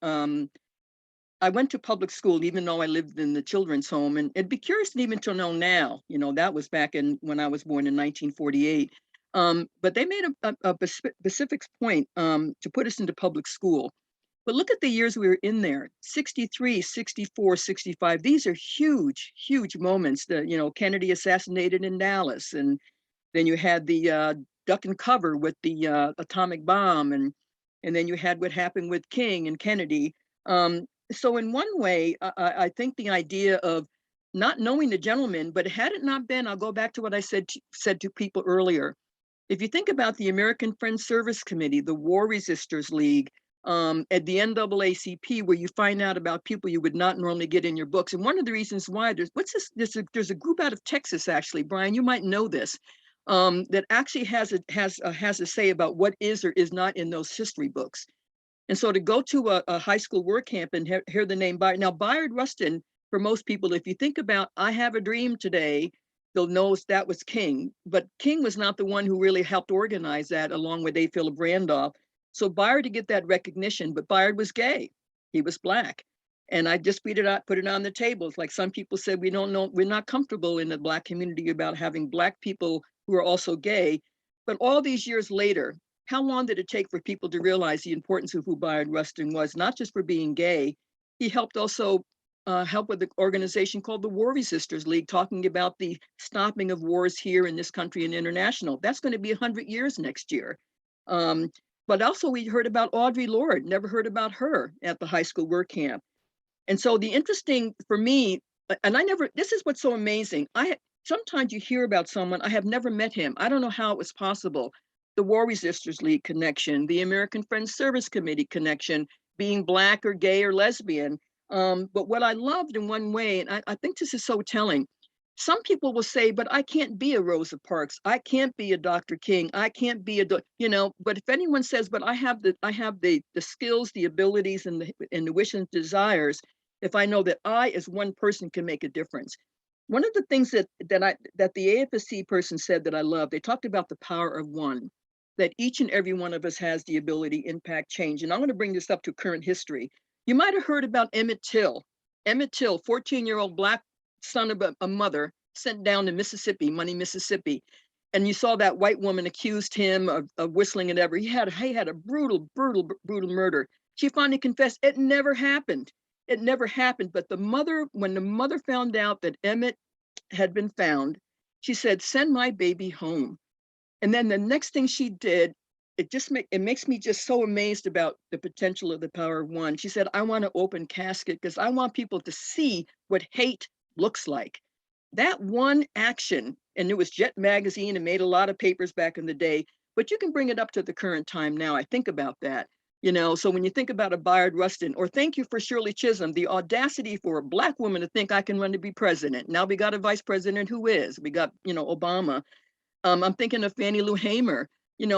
I went to public school, even though I lived in the children's home, and it'd be curious even to know now, that was back when I was born in 1948. But they made a specific point to put us into public school. But look at the years we were in there, 63, 64, 65. These are huge, huge moments that, Kennedy assassinated in Dallas. And then you had the duck and cover with the atomic bomb. And And then you had what happened with King and Kennedy. So in one way, I think the idea of not knowing the gentleman, but had it not been, I'll go back to what I said to people earlier. If you think about the American Friends Service Committee, the War Resisters League, at the NAACP, where you find out about people you would not normally get in your books. And one of the reasons why there's a group out of Texas, actually, Brian, you might know this, that actually has a say about what is or is not in those history books. And so to go to a high school work camp and hear the name Bayard. Now, Bayard Rustin, for most people, if you think about I Have a Dream Today, they'll know that was King. But King was not the one who really helped organize that, along with A. Philip Randolph. So Bayard to get that recognition, but Bayard was gay. He was Black. And I just put it on the tables. Like some people said, we don't know, we're not comfortable in the Black community about having Black people who are also gay. But all these years later, how long did it take for people to realize the importance of who Bayard Rustin was, not just for being gay? He helped also help with the organization called the War Resisters League, talking about the stopping of wars here in this country and international. That's going to be 100 years next year. But also we heard about Audre Lorde, never heard about her at the high school work camp. And so the interesting for me, and this is what's so amazing. Sometimes you hear about someone, I have never met him. I don't know how it was possible. The War Resisters League connection, the American Friends Service Committee connection, being Black or gay or lesbian. But what I loved in one way, and I think this is so telling, some people will say, but I can't be a Rosa Parks. I can't be a Dr. King. I can't be but if anyone says, but I have the skills, the abilities, and the wishes and desires, if I know that I as one person can make a difference. One of the things that the AFSC person said that I love, they talked about the power of one, that each and every one of us has the ability to impact change. And I'm going to bring this up to current history. You might have heard about Emmett Till. Emmett Till, 14-year-old Black son of a mother, sent down to Mississippi, Money, Mississippi. And you saw that white woman accused him of whistling and ever. He had a brutal murder. She finally confessed it never happened. It never happened. But when the mother found out that Emmett had been found, she said, send my baby home. And then the next thing she did, it makes me just so amazed about the potential of the power of one. She said, I want to open casket because I want people to see what hate looks like. That one action, and it was Jet Magazine and made a lot of papers back in the day, but you can bring it up to the current time now. I think about that. So when you think about a Bayard Rustin, or thank you for Shirley Chisholm, the audacity for a Black woman to think I can run to be president. Now we got a vice president who is. We got, Obama. I'm thinking of Fannie Lou Hamer.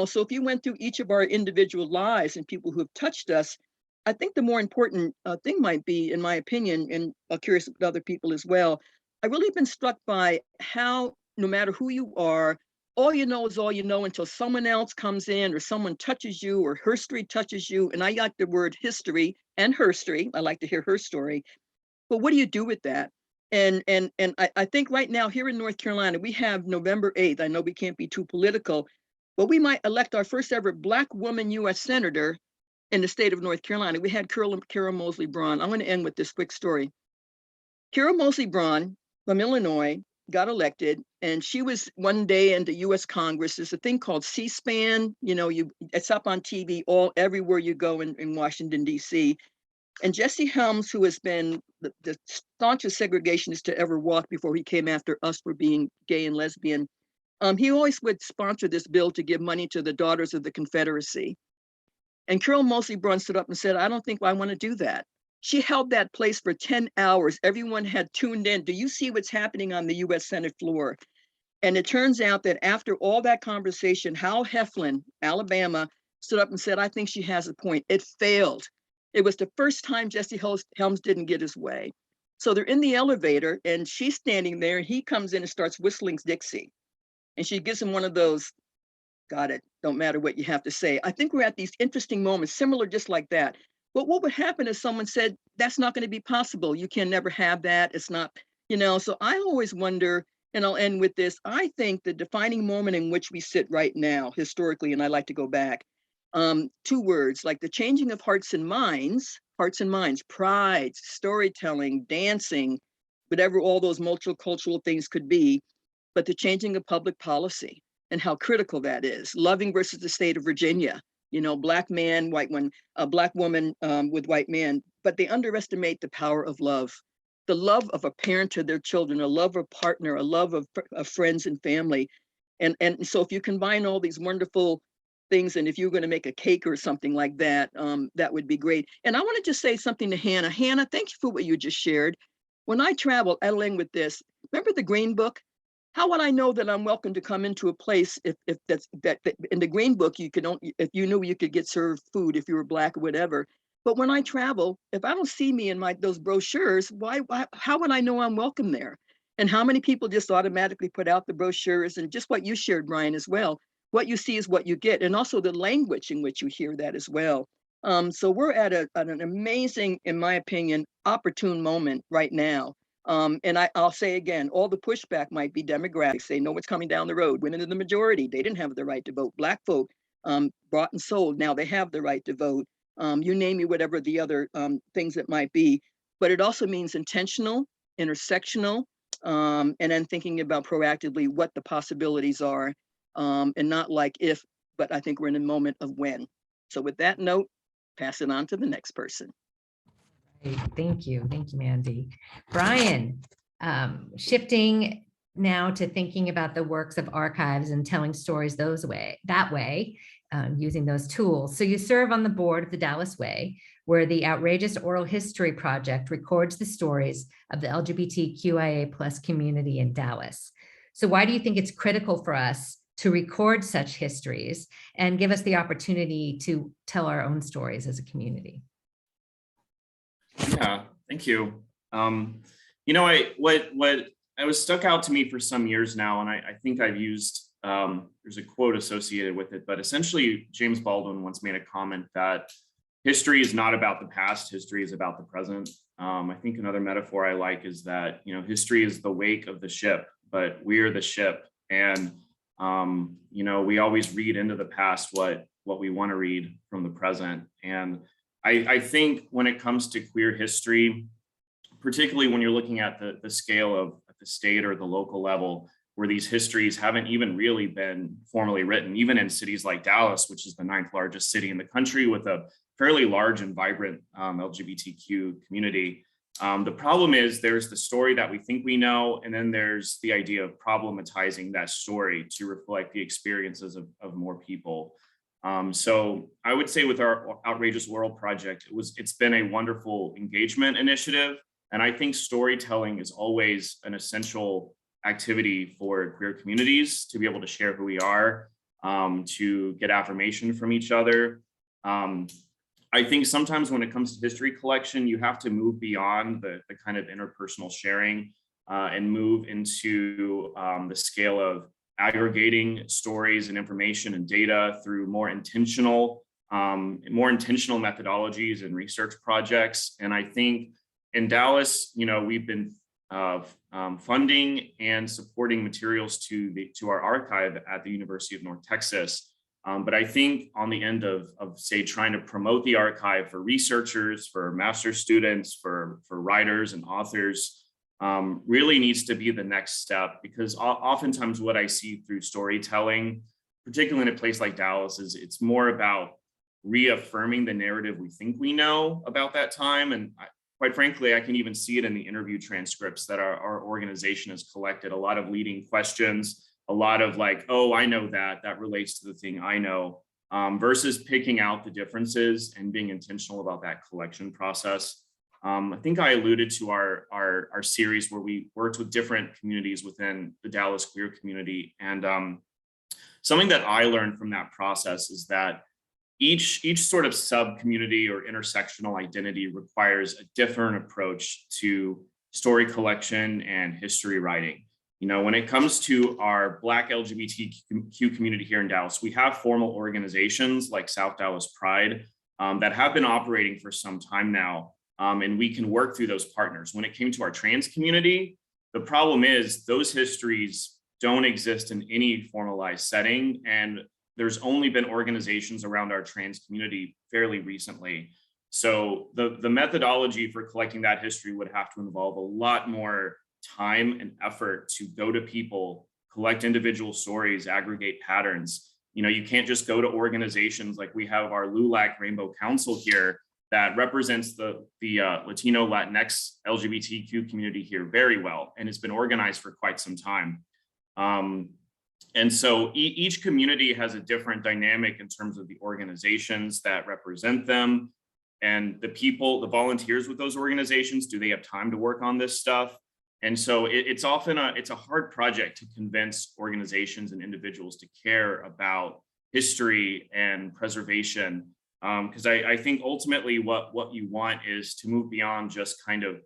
So if you went through each of our individual lives and people who have touched us, I think the more important thing might be, in my opinion, and I'm curious with other people as well, I've really been struck by how, no matter who you are, all you know is all you know until someone else comes in or someone touches you or history touches you. And I like the word history and herstory. I like to hear her story. But what do you do with that? And I think right now here in North Carolina, we have November 8th. I know we can't be too political, but we might elect our first ever Black woman U.S. Senator in the state of North Carolina. We had Kira Mosley Braun. I'm going to end with this quick story. Kira Mosley Braun from Illinois got elected, and she was one day in the U.S. Congress. There's a thing called C-SPAN. It's up on TV everywhere you go in Washington, D.C. And Jesse Helms, who has been the staunchest segregationist to ever walk before he came after us for being gay and lesbian, he always would sponsor this bill to give money to the Daughters of the Confederacy. And Carol Mosley Braun stood up and said, I don't think I want to do that. She held that place for 10 hours. Everyone had tuned in. Do you see what's happening on the U.S. Senate floor? And it turns out that after all that conversation, Hal Heflin, Alabama, stood up and said, I think she has a point. It failed. It was the first time Jesse Helms didn't get his way. So they're in the elevator and she's standing there and he comes in and starts whistling Dixie. And she gives him one of those, got it, don't matter what you have to say. I think we're at these interesting moments, similar just like that. But what would happen if someone said, that's not going to be possible. You can never have that. It's not, so I always wonder, and I'll end with this. I think the defining moment in which we sit right now, historically, and I like to go back, 2 words, like the changing of hearts and minds, pride, storytelling, dancing, whatever all those multicultural things could be, but the changing of public policy and how critical that is. Loving versus the state of Virginia. Black man, white one, a Black woman with white man, but they underestimate the power of love. The love of a parent to their children, a love of a partner, a love of friends and family. And so if you combine all these wonderful things, and if you're going to make a cake or something like that, that would be great. And I want to just say something to Hannah. Hannah, thank you for what you just shared. When I travel, I'll end with this. Remember the Green Book? How would I know that I'm welcome to come into a place if that's that in the Green Book you could only, if you knew you could get served food if you were Black or whatever. But when I travel, if I don't see me in those brochures, why how would I know I'm welcome there? And how many people just automatically put out the brochures, and just what you shared, Brian, as well. What you see is what you get, and also the language in which you hear that as well. So we're at an amazing, in my opinion, opportune moment right now. And I'll say again, all the pushback might be demographics. They know what's coming down the road. Women are the majority. They didn't have the right to vote. Black folk bought and sold. Now they have the right to vote. You name me, whatever the other things it might be. But it also means intentional, intersectional, and then thinking about proactively what the possibilities are, and not like if, but I think we're in a moment of when. So with that note, pass it on to the next person. Great. Thank you, Mandy. Brian, shifting now to thinking about the works of archives and telling stories that way, using those tools. So you serve on the board of the Dallas Way, where the Outrageous Oral History Project records the stories of the LGBTQIA plus community in Dallas. So why do you think it's critical for us to record such histories and give us the opportunity to tell our own stories as a community? Yeah, thank you. What was stuck out to me for some years now, and I think I've used, there's a quote associated with it, but essentially James Baldwin once made a comment that history is not about the past, history is about the present. I think another metaphor I like is that, history is the wake of the ship, but we are the ship. And, we always read into the past what we want to read from the present. And I think when it comes to queer history, particularly when you're looking at the scale of the state or the local level, where these histories haven't even really been formally written, even in cities like Dallas, which is the 9th largest city in the country with a fairly large and vibrant LGBTQ community. The problem is there's the story that we think we know, and then there's the idea of problematizing that story to reflect the experiences of more people. So I would say with our Outrageous Oral Project, it's been a wonderful engagement initiative. And I think storytelling is always an essential activity for queer communities to be able to share who we are, to get affirmation from each other. I think sometimes when it comes to history collection, you have to move beyond the kind of interpersonal sharing and move into the scale of aggregating stories and information and data through more intentional methodologies and research projects. And I think in Dallas, we've been funding and supporting materials to our archive at the University of North Texas. But I think on the end of say trying to promote the archive for researchers, for master's students, for writers and authors, really needs to be the next step, because oftentimes what I see through storytelling, particularly in a place like Dallas, is it's more about reaffirming the narrative we think we know about that time. And quite frankly, I can even see it in the interview transcripts that our organization has collected. A lot of leading questions, a lot of like, oh, I know that relates to the thing I know, versus picking out the differences and being intentional about that collection process. I think I alluded to our series where we worked with different communities within the Dallas queer community. And something that I learned from that process is that each sort of sub-community or intersectional identity requires a different approach to story collection and history writing. When it comes to our Black LGBTQ community here in Dallas, we have formal organizations like South Dallas Pride that have been operating for some time now. And we can work through those partners. When it came to our trans community, the problem is those histories don't exist in any formalized setting. And there's only been organizations around our trans community fairly recently. So the methodology for collecting that history would have to involve a lot more time and effort to go to people, collect individual stories, aggregate patterns. You can't just go to organizations like we have our LULAC Rainbow Council here that represents the Latino, Latinx, LGBTQ community here very well, and it's been organized for quite some time. And so each community has a different dynamic in terms of the organizations that represent them and the people, the volunteers with those organizations. Do they have time to work on this stuff? And so it's often it's a hard project to convince organizations and individuals to care about history and preservation. Because I think ultimately what you want is to move beyond just kind of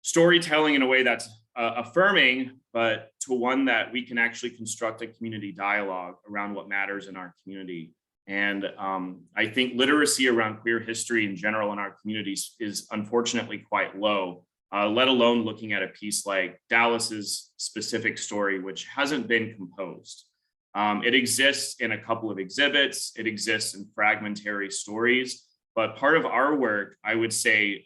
storytelling in a way that's affirming, but to one that we can actually construct a community dialogue around what matters in our community. And I think literacy around queer history in general in our communities is unfortunately quite low, let alone looking at a piece like Dallas's specific story, which hasn't been composed. It exists in a couple of exhibits, it exists in fragmentary stories, but part of our work, I would say,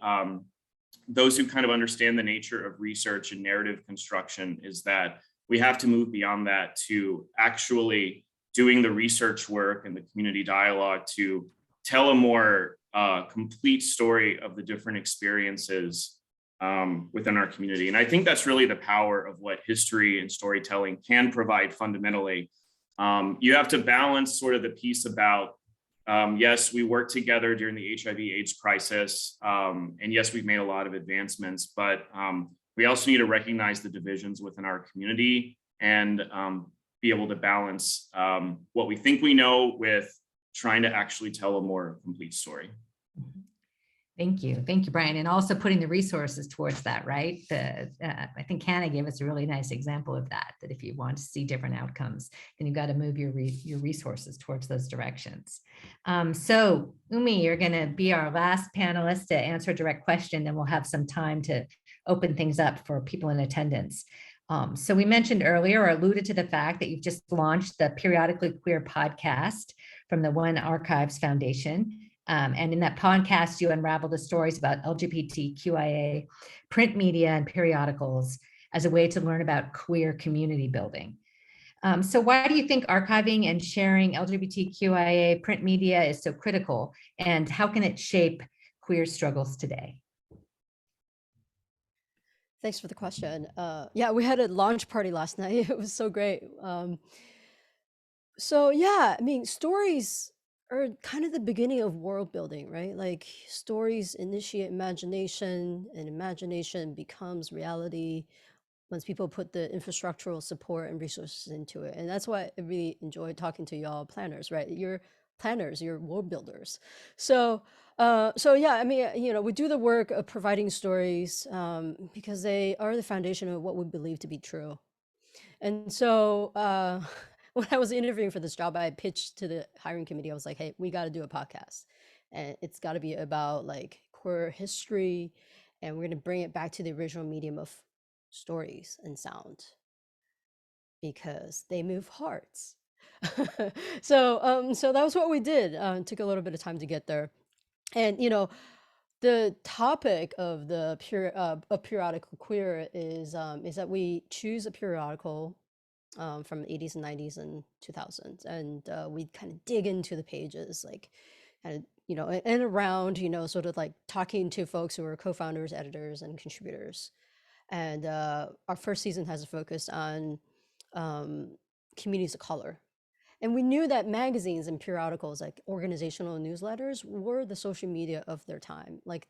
those who kind of understand the nature of research and narrative construction, is that we have to move beyond that to actually doing the research work and the community dialogue to tell a more complete story of the different experiences within our community. And I think that's really the power of what history and storytelling can provide fundamentally. You have to balance sort of the piece about, yes, we worked together during the HIV/AIDS crisis, and yes, we've made a lot of advancements, but we also need to recognize the divisions within our community and be able to balance what we think we know with trying to actually tell a more complete story. Thank you, Brian, and also putting the resources towards that, right? I think Hannah gave us a really nice example of that. That if you want to see different outcomes, then you've got to move your resources towards those directions. So, Umi, you're going to be our last panelist to answer a direct question. Then we'll have some time to open things up for people in attendance. So we mentioned earlier, or alluded to the fact that you've just launched the Periodically Queer podcast from the One Archives Foundation. And in that podcast, you unravel the stories about LGBTQIA, print media, and periodicals as a way to learn about queer community building. So why do you think archiving and sharing LGBTQIA print media is so critical, and how can it shape queer struggles today? Thanks for the question. Yeah, we had a launch party last night. It was so great. So yeah, I mean, stories are kind of the beginning of world building, right? Like stories initiate imagination, and imagination becomes reality once people put the infrastructural support and resources into it. And that's why I really enjoy talking to y'all planners, right? You're planners, you're world builders. So yeah, I mean, we do the work of providing stories because they are the foundation of what we believe to be true. And so when I was interviewing for this job, I pitched to the hiring committee. I was like, hey, we got to do a podcast, and it's got to be about like queer history, and we're going to bring it back to the original medium of stories and sound because they move hearts. So that was what we did. It took a little bit of time to get there. And the topic of the periodical queer is that we choose a periodical from the 80s and 90s and 2000s, and we kind of dig into the pages, like kind of and around sort of like talking to folks who are co-founders, editors, and contributors. And our first season has a focus on communities of color. And we knew that magazines and periodicals, like organizational newsletters, were the social media of their time. Like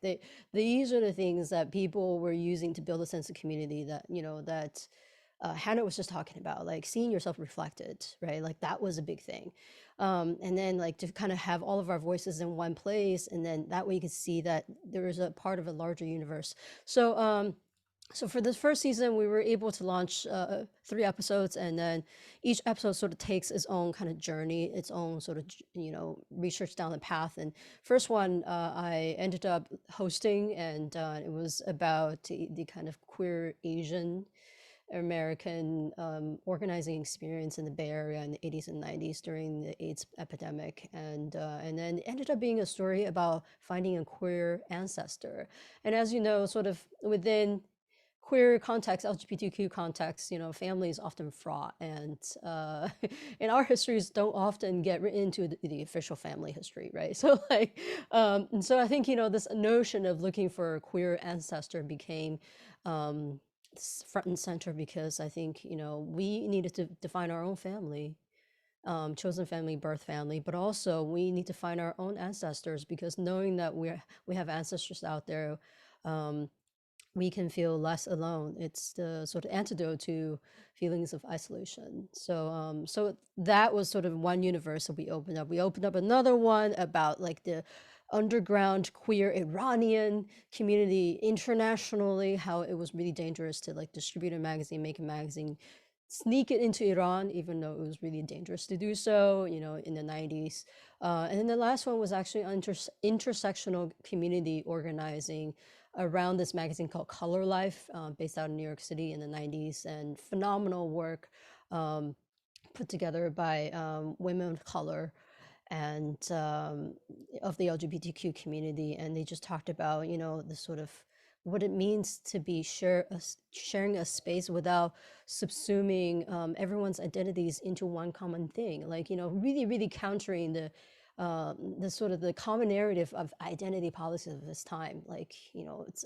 these are the things that people were using to build a sense of community that, that Hannah was just talking about, like seeing yourself reflected, right? Like that was a big thing. And then like to kind of have all of our voices in one place. And then that way you could see that there is a part of a larger universe. So for this first season, we were able to launch 3 episodes, and then each episode sort of takes its own kind of journey, its own sort of, research down the path. And first one, I ended up hosting, and it was about the kind of queer Asian American organizing experience in the Bay Area in the 80s and 90s during the AIDS epidemic. And then it ended up being a story about finding a queer ancestor. And as you know, sort of within queer context, LGBTQ context, family is often fraught, and and our histories don't often get written into the official family history, right? So like, and so I think this notion of looking for a queer ancestor became front and center, because I think we needed to define our own family, chosen family, birth family, but also we need to find our own ancestors, because knowing that we have ancestors out there, we can feel less alone. It's the sort of antidote to feelings of isolation. So, so that was sort of one universe that we opened up. We opened up another one about like the underground queer Iranian community internationally, how it was really dangerous to like distribute a magazine, make a magazine, sneak it into Iran, even though it was really dangerous to do so, in the 90s. And then the last one was actually intersectional community organizing around this magazine called Color Life, based out in New York City in the 90s, and phenomenal work put together by women of color and of the LGBTQ community. And they just talked about, the sort of what it means to be sharing a space without subsuming everyone's identities into one common thing. Like, really, really countering the sort of the common narrative of identity policies of this time. Like, it's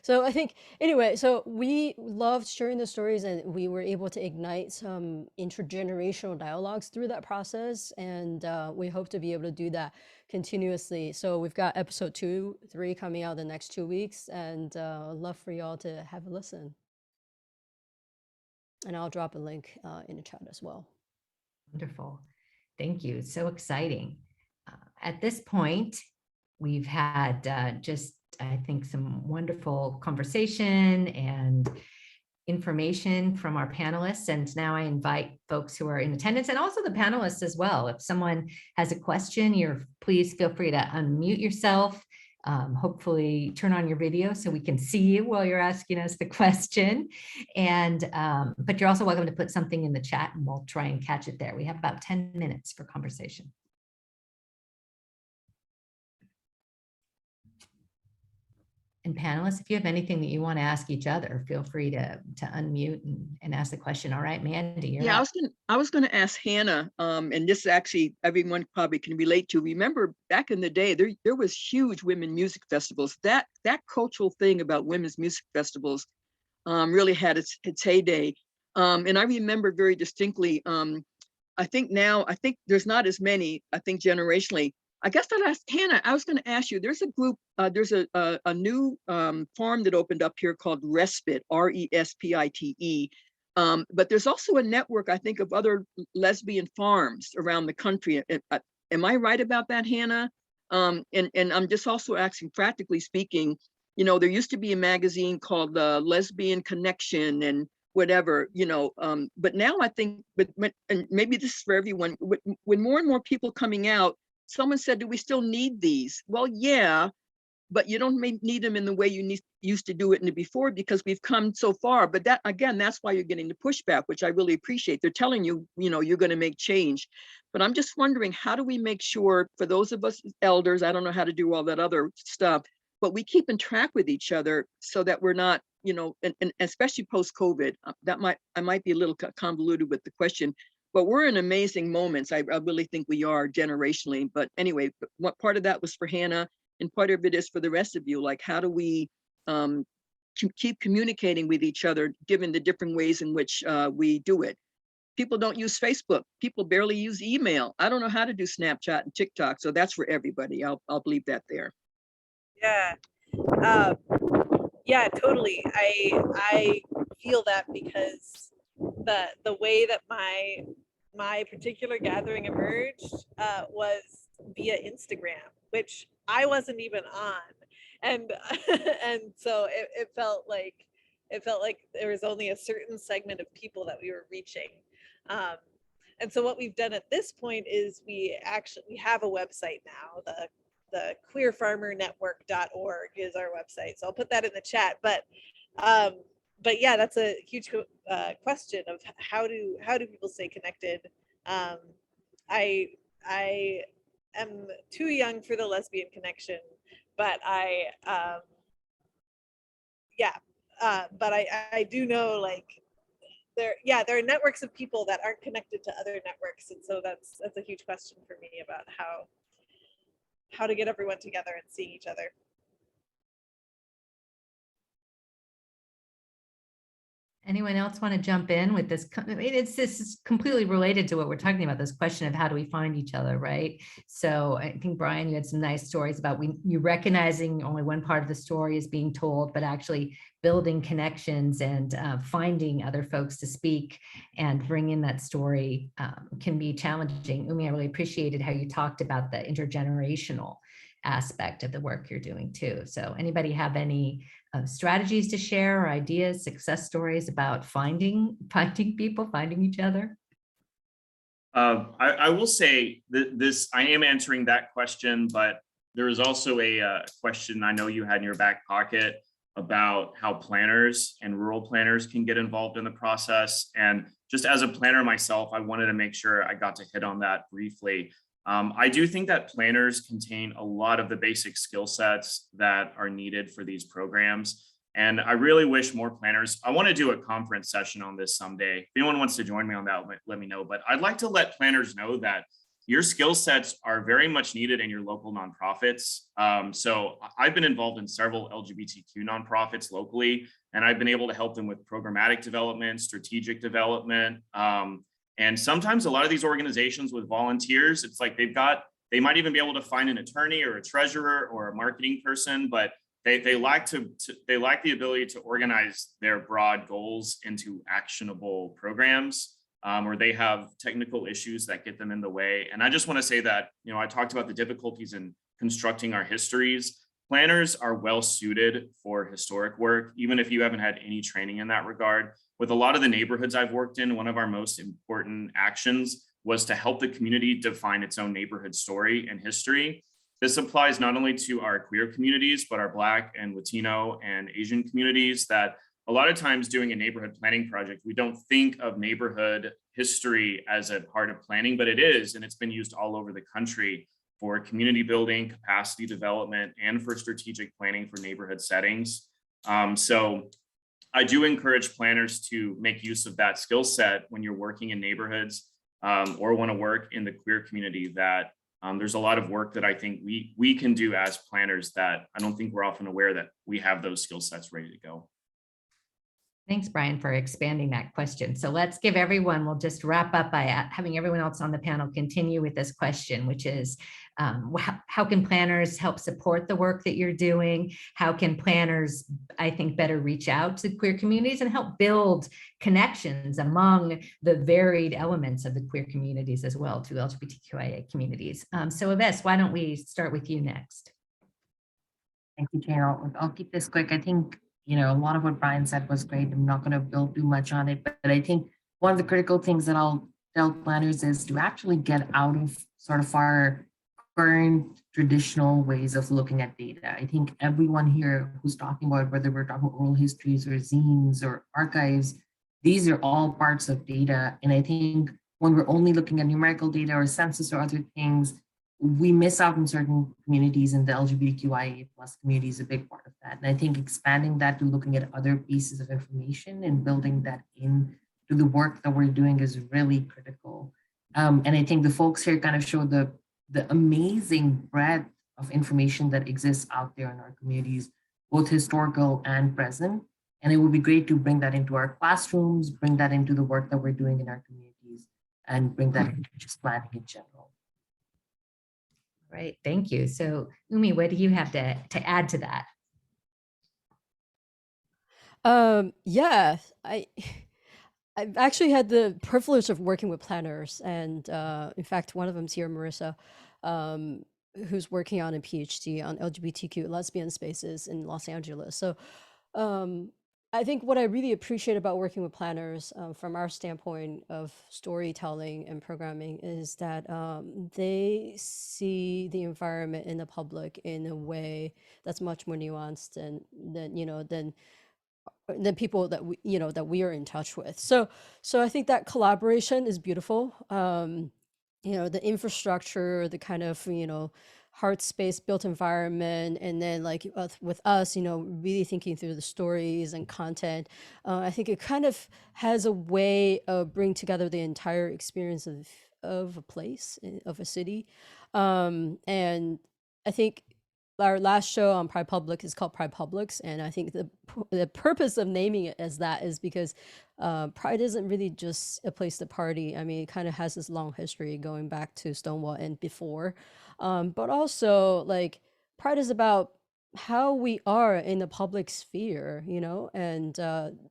so I think anyway, so we loved sharing the stories, and we were able to ignite some intergenerational dialogues through that process, and we hope to be able to do that continuously. So we've got episode 2, 3 coming out the next 2 weeks, and I'd love for y'all to have a listen. And I'll drop a link in the chat as well. Wonderful. Thank you. So exciting. At this point, we've had just, I think, some wonderful conversation and information from our panelists. And now I invite folks who are in attendance, and also the panelists as well. If someone has a question, please feel free to unmute yourself. Hopefully turn on your video so we can see you while you're asking us the question. And but you're also welcome to put something in the chat, and we'll try and catch it there. We have about 10 minutes for conversation. And panelists, if you have anything that you want to ask each other, feel free to unmute and ask the question. All right, Mandy, you're Yeah, up. I was gonna ask Hannah, and this actually everyone probably can relate to. Remember back in the day, there was huge women music festivals. That cultural thing about women's music festivals really had its heyday. And I remember very distinctly, I think there's not as many, I think generationally. I guess I'll ask Hannah, I was going to ask you, there's a group, there's a new farm that opened up here called Respite, RESPITE. But there's also a network, I think, of other lesbian farms around the country. Am I right about that, Hannah? And I'm just also asking, practically speaking, there used to be a magazine called Lesbian Connection and whatever, but now I think, and maybe this is for everyone, when more and more people coming out, someone said, do we still need these? Well, yeah, but you don't need them in the way you used to do it in the before, because we've come so far. But that, again, that's why you're getting the pushback, which I really appreciate. They're telling you, you're going to make change. But I'm just wondering, how do we make sure, for those of us elders, I don't know how to do all that other stuff, but we keep in track with each other so that we're not, and especially post-COVID, I might be a little convoluted with the question, but we're in amazing moments. I really think we are generationally. But anyway, what part of that was for Hannah, and part of it is for the rest of you. Like, how do we keep communicating with each other, given the different ways in which we do it? People don't use Facebook. People barely use email. I don't know how to do Snapchat and TikTok. So that's for everybody. I'll leave that there. Yeah. Yeah, totally. I feel that, because the way that my particular gathering emerged was via Instagram, which I wasn't even on, and and so it felt like there was only a certain segment of people that we were reaching. And so what we've done at this point is we have a website now. The queerfarmernetwork.org is our website. So I'll put that in the chat. But yeah, that's a huge question of how do people stay connected. I am too young for the lesbian connection, but But I do know, like, there are networks of people that aren't connected to other networks, and so that's a huge question for me about how to get everyone together and seeing each other. Anyone else want to jump in with this? I mean, this is completely related to what we're talking about, this question of how do we find each other, right? So I think, Brian, you had some nice stories about you recognizing only one part of the story is being told, but actually building connections and finding other folks to speak and bring in that story can be challenging. Umi, I really appreciated how you talked about the intergenerational aspect of the work you're doing too. So anybody have any strategies to share or ideas, success stories about finding people, finding each other? I will say that I am answering that question, but there is also a question I know you had in your back pocket about how planners and rural planners can get involved in the process. And just as a planner myself, I wanted to make sure I got to hit on that briefly. I do think that planners contain a lot of the basic skill sets that are needed for these programs. And I really wish more planners, I want to do a conference session on this someday. If anyone wants to join me on that, let me know. But I'd like to let planners know that your skill sets are very much needed in your local nonprofits. So I've been involved in several LGBTQ nonprofits locally, and I've been able to help them with programmatic development, strategic development. And sometimes a lot of these organizations with volunteers, it's like they might even be able to find an attorney or a treasurer or a marketing person, but they lack the ability to organize their broad goals into actionable programs, or they have technical issues that get them in the way. And I just want to say that, I talked about the difficulties in constructing our histories. Planners are well suited for historic work, even if you haven't had any training in that regard. With a lot of the neighborhoods I've worked in, one of our most important actions was to help the community define its own neighborhood story and history. This applies not only to our queer communities, but our Black and Latino and Asian communities that a lot of times doing a neighborhood planning project, we don't think of neighborhood history as a part of planning, but it is, and it's been used all over the country for community building, capacity development, and for strategic planning for neighborhood settings. So I do encourage planners to make use of that skill set when you're working in neighborhoods or want to work in the queer community, that there's a lot of work that I think we can do as planners that I don't think we're often aware that we have those skill sets ready to go. Thanks, Brian, for expanding that question. So let's give everyone, we'll just wrap up by having everyone else on the panel continue with this question, which is how can planners help support the work that you're doing? How can planners, I think, better reach out to queer communities and help build connections among the varied elements of the queer communities as well, to LGBTQIA communities? So Yves, why don't we start with you next? Thank you, Jane. I'll keep this quick. I think, a lot of what Brian said was great. I'm not going to build too much on it, but I think one of the critical things that I'll tell planners is to actually get out of sort of our current traditional ways of looking at data. I think everyone here who's talking about, whether we're talking about oral histories or zines or archives, these are all parts of data. And I think when we're only looking at numerical data or census or other things, we miss out in certain communities, and the LGBTQIA+ community is a big part of that. And I think expanding that to looking at other pieces of information and building that in to the work that we're doing is really critical. And I think the folks here kind of show the amazing breadth of information that exists out there in our communities, both historical and present. And it would be great to bring that into our classrooms, bring that into the work that we're doing in our communities, and bring that into just planning in general. Right, thank you. So Umi, what do you have to add to that? Yeah, I've actually had the privilege of working with planners, and in fact, one of them's here, Marissa, who's working on a PhD on LGBTQ lesbian spaces in Los Angeles. So I think what I really appreciate about working with planners from our standpoint of storytelling and programming is that they see the environment in the public in a way that's much more nuanced than people that we are in touch with. So I think that collaboration is beautiful. The infrastructure, the kind of heart space, built environment, and then like with us, you know, really thinking through the stories and content. I think it kind of has a way of bringing together the entire experience of a place, of a city. And I think our last show on Pride Public is called Pride Publics, and I think the purpose of naming it as that is because Pride isn't really just a place to party. I mean, it kind of has this long history going back to Stonewall and before, but also like Pride is about how we are in the public sphere, you know, and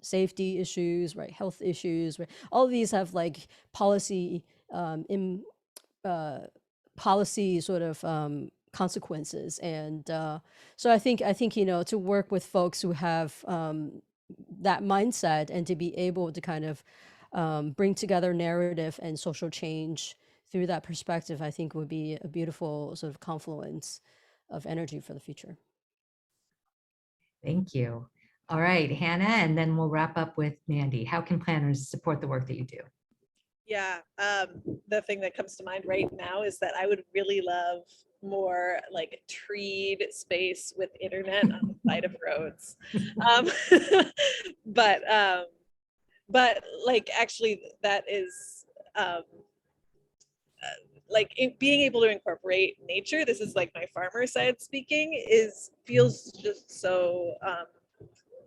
safety issues, right, health issues, right? All of these have like policy policy sort of consequences, and so I think you know, to work with folks who have that mindset and to be able to kind of bring together narrative and social change through that perspective, I think would be a beautiful sort of confluence of energy for the future. Thank you. All right, Hannah, and then we'll wrap up with Mandy. How can planners support the work that you do? Yeah, the thing that comes to mind right now is that I would really love more like treed space with internet on the side of roads. But like actually that is like being able to incorporate nature. This is like my farmer side speaking, feels just so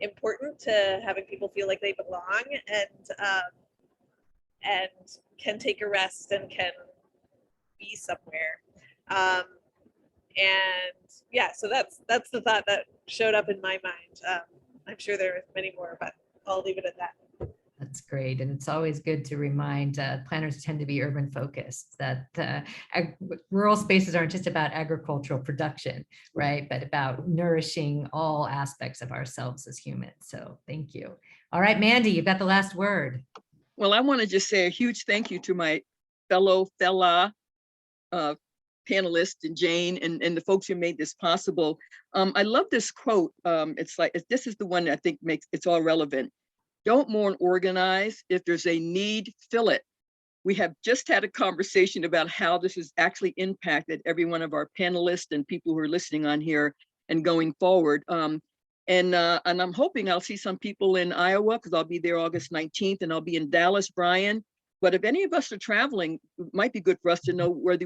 important to having people feel like they belong and can take a rest and can be somewhere. And yeah, so that's the thought that showed up in my mind. I'm sure there are many more, but I'll leave it at that. That's great. And it's always good to remind planners tend to be urban focused, that rural spaces aren't just about agricultural production, right? But about nourishing all aspects of ourselves as humans. So thank you. All right, Mandy, you've got the last word. Well, I want to just say a huge thank you to my fella panelists and Jane and the folks who made this possible. I love this quote. It's like, this is the one that I think makes it's all relevant. Don't mourn, organize. If there's a need, fill it. We have just had a conversation about how this has actually impacted every one of our panelists and people who are listening on here and going forward. And I'm hoping I'll see some people in Iowa because I'll be there August 19th, and I'll be in Dallas, Brian. But if any of us are traveling, it might be good for us to know where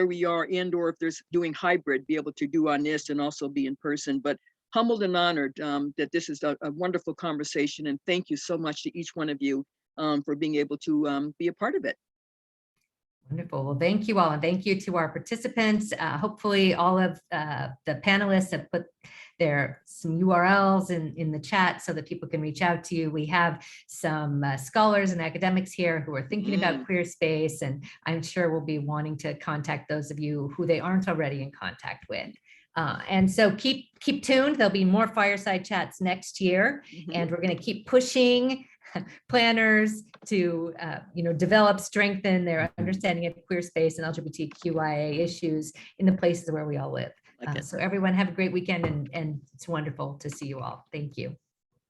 we are or if there's doing hybrid, be able to do on this and also be in person. But humbled and honored that this is a wonderful conversation. And thank you so much to each one of you for being able to be a part of it. Wonderful. Well, thank you all. And thank you to our participants. Hopefully all of the panelists have put some URLs in the chat so that people can reach out to you. We have some scholars and academics here who are thinking about queer space, and I'm sure we'll be wanting to contact those of you who they aren't already in contact with. And so keep tuned. There'll be more fireside chats next year, and we're going to keep pushing planners to develop, strengthen their understanding of queer space and LGBTQIA issues in the places where we all live. So everyone have a great weekend, and it's wonderful to see you all. Thank you.